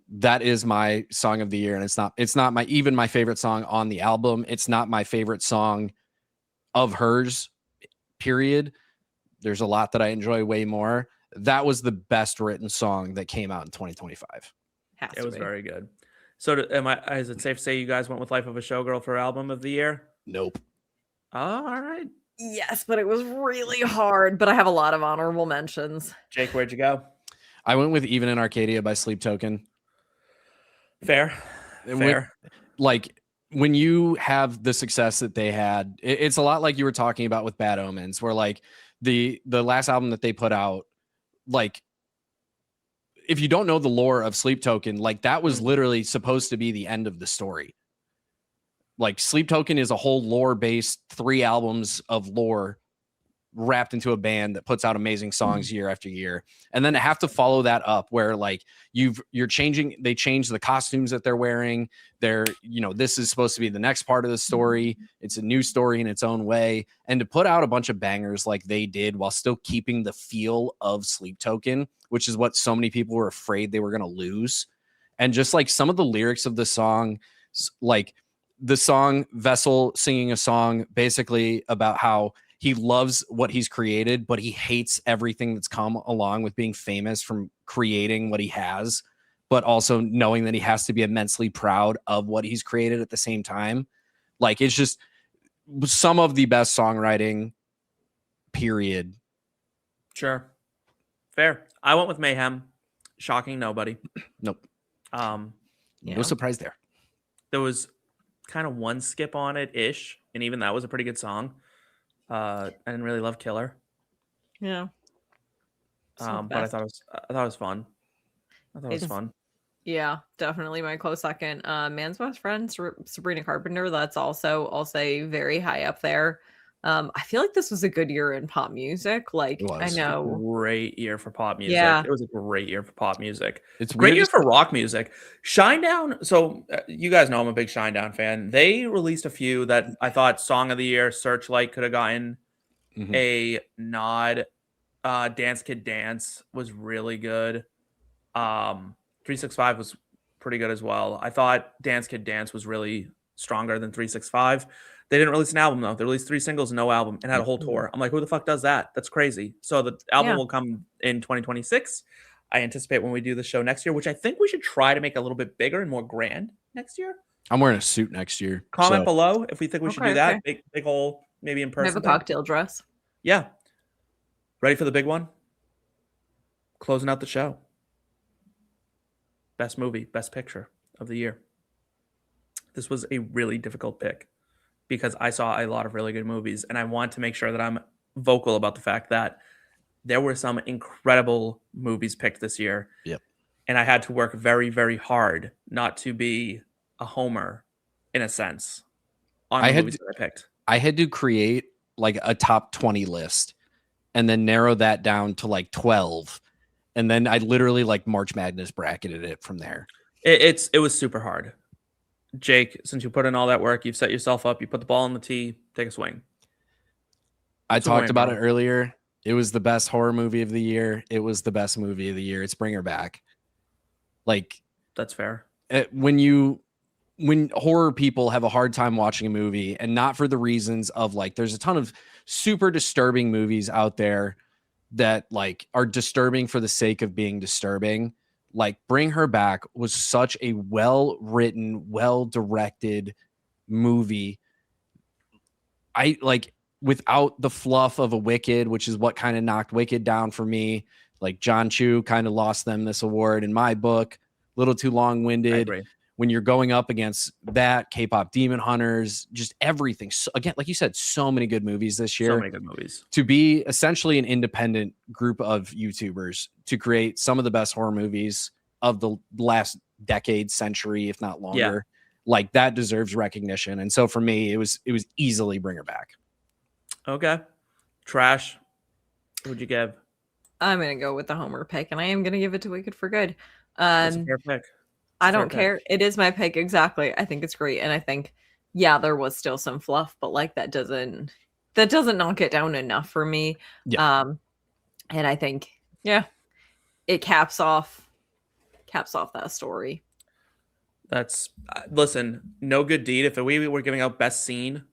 That is my song of the year, and it's not my favorite song on the album. It's not my favorite song of hers, period. There's a lot that I enjoy way more. That was the best written song that came out in 2025. It was very good. So is it safe to say you guys went with Life of a Showgirl for album of the year? Nope. All right. Yes, but it was really hard. But I have a lot of honorable mentions. Jake, where'd you go? I went with Even in Arcadia by Sleep Token. Fair. When you have the success that they had, it's a lot like you were talking about with Bad Omens, where like the last album that they put out, like, if you don't know the lore of Sleep Token, like that was literally supposed to be the end of the story. Like, Sleep Token is a whole lore-based 3 albums of lore wrapped into a band that puts out amazing songs year after year. And then to have to follow that up where like they change the costumes that they're wearing. This is supposed to be the next part of the story. It's a new story in its own way. And to put out a bunch of bangers like they did while still keeping the feel of Sleep Token, which is what so many people were afraid they were going to lose. And just like some of the lyrics of the song, like the song Vessel singing a song basically about how he loves what he's created, but he hates everything that's come along with being famous from creating what he has, but also knowing that he has to be immensely proud of what he's created at the same time. Like, it's just some of the best songwriting, period. Sure. Fair. I went with Mayhem. Shocking nobody. Nope. No surprise there. There was kind of one skip on it ish, and even that was a pretty good song. I didn't really love Killer. Yeah. But I thought it was fun. Yeah, definitely my close second. Man's Best Friend, Sabrina Carpenter. That's also, I'll say, very high up there. I feel like this was a good year in pop music. Like, I know, great year for pop music. Yeah. It was a great year for pop music. It's great year for rock music. Shinedown. So you guys know I'm a big Shinedown fan. They released a few that I thought Song of the Year, Searchlight could have gotten a nod. Dance Kid Dance was really good. 365 was pretty good as well. I thought Dance Kid Dance was really stronger than 365. They didn't release an album though. They released 3 singles and no album and had a whole tour. I'm like, who the fuck does that? That's crazy. So the album will come in 2026. I anticipate when we do the show next year, which I think we should try to make a little bit bigger and more grand next year. I'm wearing a suit next year. Comment below if we think we should do that. Big whole, maybe in person. Have a cocktail dress. Yeah. Ready for the big one? Closing out the show. Best movie, best picture of the year. This was a really difficult pick because I saw a lot of really good movies, and I want to make sure that I'm vocal about the fact that there were some incredible movies picked this year. Yep. And I had to work very, very hard not to be a homer, in a sense, on the movies that I picked. I had to create like a top 20 list and then narrow that down to like 12. And then I literally like March Madness bracketed it from there. It was super hard. Jake, since you put in all that work, you've set yourself up, you put the ball on the tee, take a swing. I talked about it earlier. It was the best horror movie of the year. It was the best movie of the year. It's Bring Her Back. Like, that's fair. When horror people have a hard time watching a movie, and not for the reasons of like, there's a ton of super disturbing movies out there that like are disturbing for the sake of being disturbing. Like Bring Her Back was such a well-written, well-directed movie. I like, without the fluff of a Wicked, which is what kind of knocked Wicked down for me. Like John Chu kind of lost them this award in my book. A little too long-winded. When you're going up against that, K-pop Demon Hunters, just everything. So, again, like you said, so many good movies this year. So many good movies. To be essentially an independent group of YouTubers to create some of the best horror movies of the last decade, century, if not longer, like that deserves recognition. And so for me, it was easily Bring Her Back. Okay. Trash. What'd you give? I'm going to go with the homer pick, and I am going to give it to Wicked for Good. That's a fair pick. I don't care. It is my pick. Exactly. I think it's great. And I think, there was still some fluff, but like that doesn't knock it down enough for me. Yeah. And I think, it caps off that story. That's listen, no good deed. If we were giving out best scene,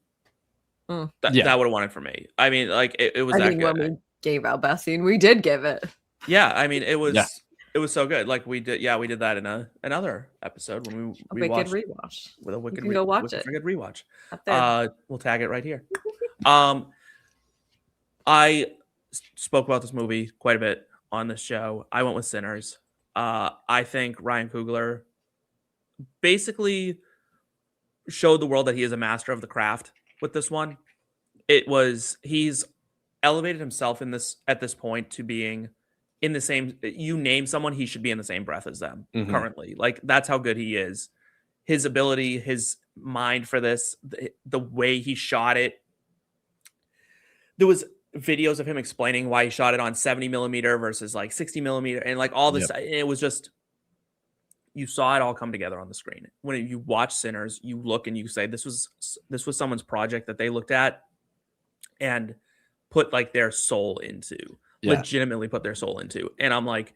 that would have won it for me. I mean, like it was that good. When we gave out best scene, we did give it. Yeah, I mean, it was so good. Like we did that in another episode when we watched rewatch with a Wicked. You can go watch it. Wicked rewatch. Up there. We'll tag it right here. I spoke about this movie quite a bit on this show. I went with Sinners. I think Ryan Coogler basically showed the world that he is a master of the craft with this one. He's elevated himself at this point to being in the same, you name someone, he should be in the same breath as them currently. Like that's how good he is. His ability, his mind for this, the way he shot it. There was videos of him explaining why he shot it on 70 millimeter versus like 60 millimeter and like all this. It was just, you saw it all come together on the screen. When you watch Sinners, you look and you say, this was someone's project that they looked at and put like their soul into, legitimately put their soul into. And I'm like,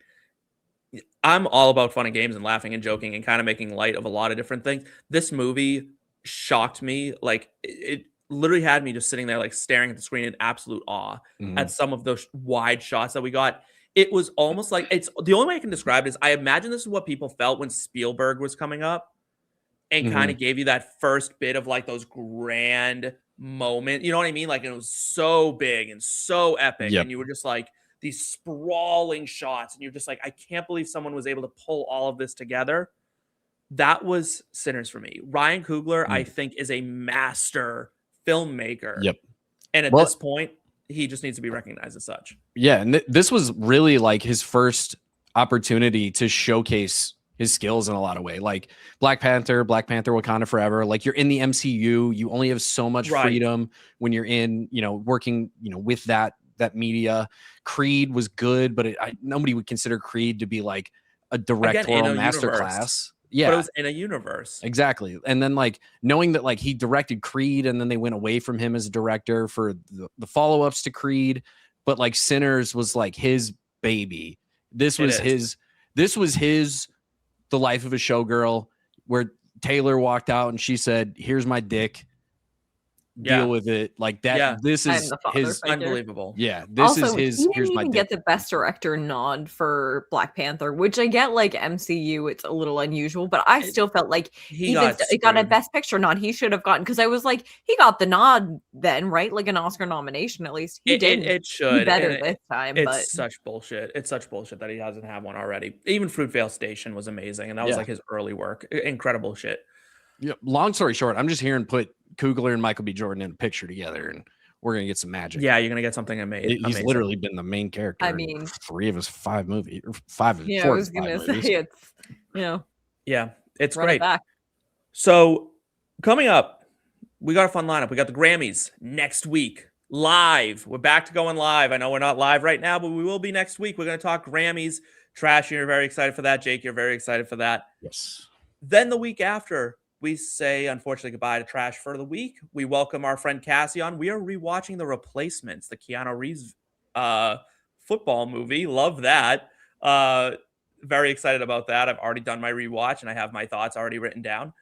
I'm all about fun and games and laughing and joking and kind of making light of a lot of different things. This movie shocked me. Like it literally had me just sitting there, like staring at the screen in absolute awe at some of those wide shots that we got. It was almost like, it's the only way I can describe it is I imagine this is what people felt when Spielberg was coming up and kind of gave you that first bit of like those grand moment. You know what I mean? Like it was so big and so epic. And you were just like these sprawling shots. And you're just like, I can't believe someone was able to pull all of this together. That was Sinners for me. Ryan Coogler, I think, is a master filmmaker. And at this point, he just needs to be recognized as such. Yeah, and this was really like his first opportunity to showcase his skills in a lot of way. Like Black Panther, Wakanda Forever. Like you're in the MCU, you only have so much freedom when you're in, working, with that media. Creed was good, but nobody would consider Creed to be like a directorial masterclass. Yeah, but it was in a universe. Exactly. And then like knowing that like he directed Creed and then they went away from him as a director for the follow-ups to Creed, but like Sinners was like his baby. This was his The Life of a Showgirl, where Taylor walked out and she said, "Here's my dick. deal with it. Like that. Yeah. This I'm is the father his. figure. Unbelievable. Yeah, this is Also, he his. didn't Here's my even dick. get the best director nod for Black Panther, which I get, like MCU, it's a little unusual, but I still felt like He even got it got a screwed. best picture nod. He should have gotten, because I was like, he got the nod then, right? Like an Oscar nomination at least. He didn't. It He should. better And this time, but it's such bullshit. It's such bullshit that he hasn't had one already. Even Fruitvale Station was amazing, and that was Yeah. like his early work. Incredible shit. Yeah. Long story short, I'm just hearing put Kugler and Michael B. Jordan in a picture together, and we're gonna get some magic. Yeah, you're gonna get something amazing. He's literally been the main character. I in mean, 3 of his 5 movies, or 5 of yeah, I 4 of was his 5 gonna movies. say it's, you know, Yeah, it's run it great. back. So coming up, we got a fun lineup. We got the Grammys next week live. We're back to going live. I know we're not live right now, but we will be next week. We're going to talk Grammys. Trash, you're very excited for that. Jake, you're very excited for that. Yes. Then the week after, we say, unfortunately, goodbye to Trash for the week. We welcome our friend Cassie on. We are rewatching The Replacements, the Keanu Reeves football movie. Love that. Very excited about that. I've already done my rewatch, and I have my thoughts already written down.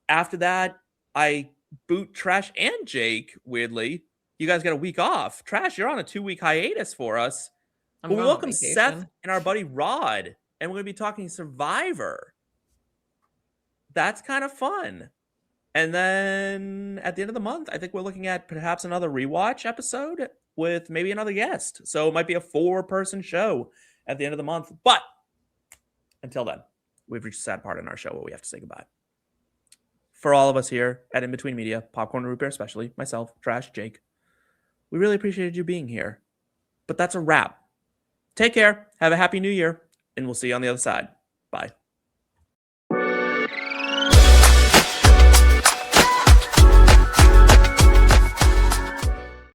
After that, I boot Trash and Jake, weirdly. You guys got a week off. Trash, you're on a 2-week hiatus for us. I'm But we going on welcome vacation. Seth and our buddy Rod, and we're going to be talking Survivor. That's kind of fun. And then at the end of the month, I think we're looking at perhaps another rewatch episode with maybe another guest. So it might be a 4-person show at the end of the month. But until then, we've reached a sad part in our show where we have to say goodbye. For all of us here at In Between Media, Popcorn and Root Beer especially, myself, Trash, Jake, we really appreciated you being here. But that's a wrap. Take care, have a happy new year, and we'll see you on the other side. Bye.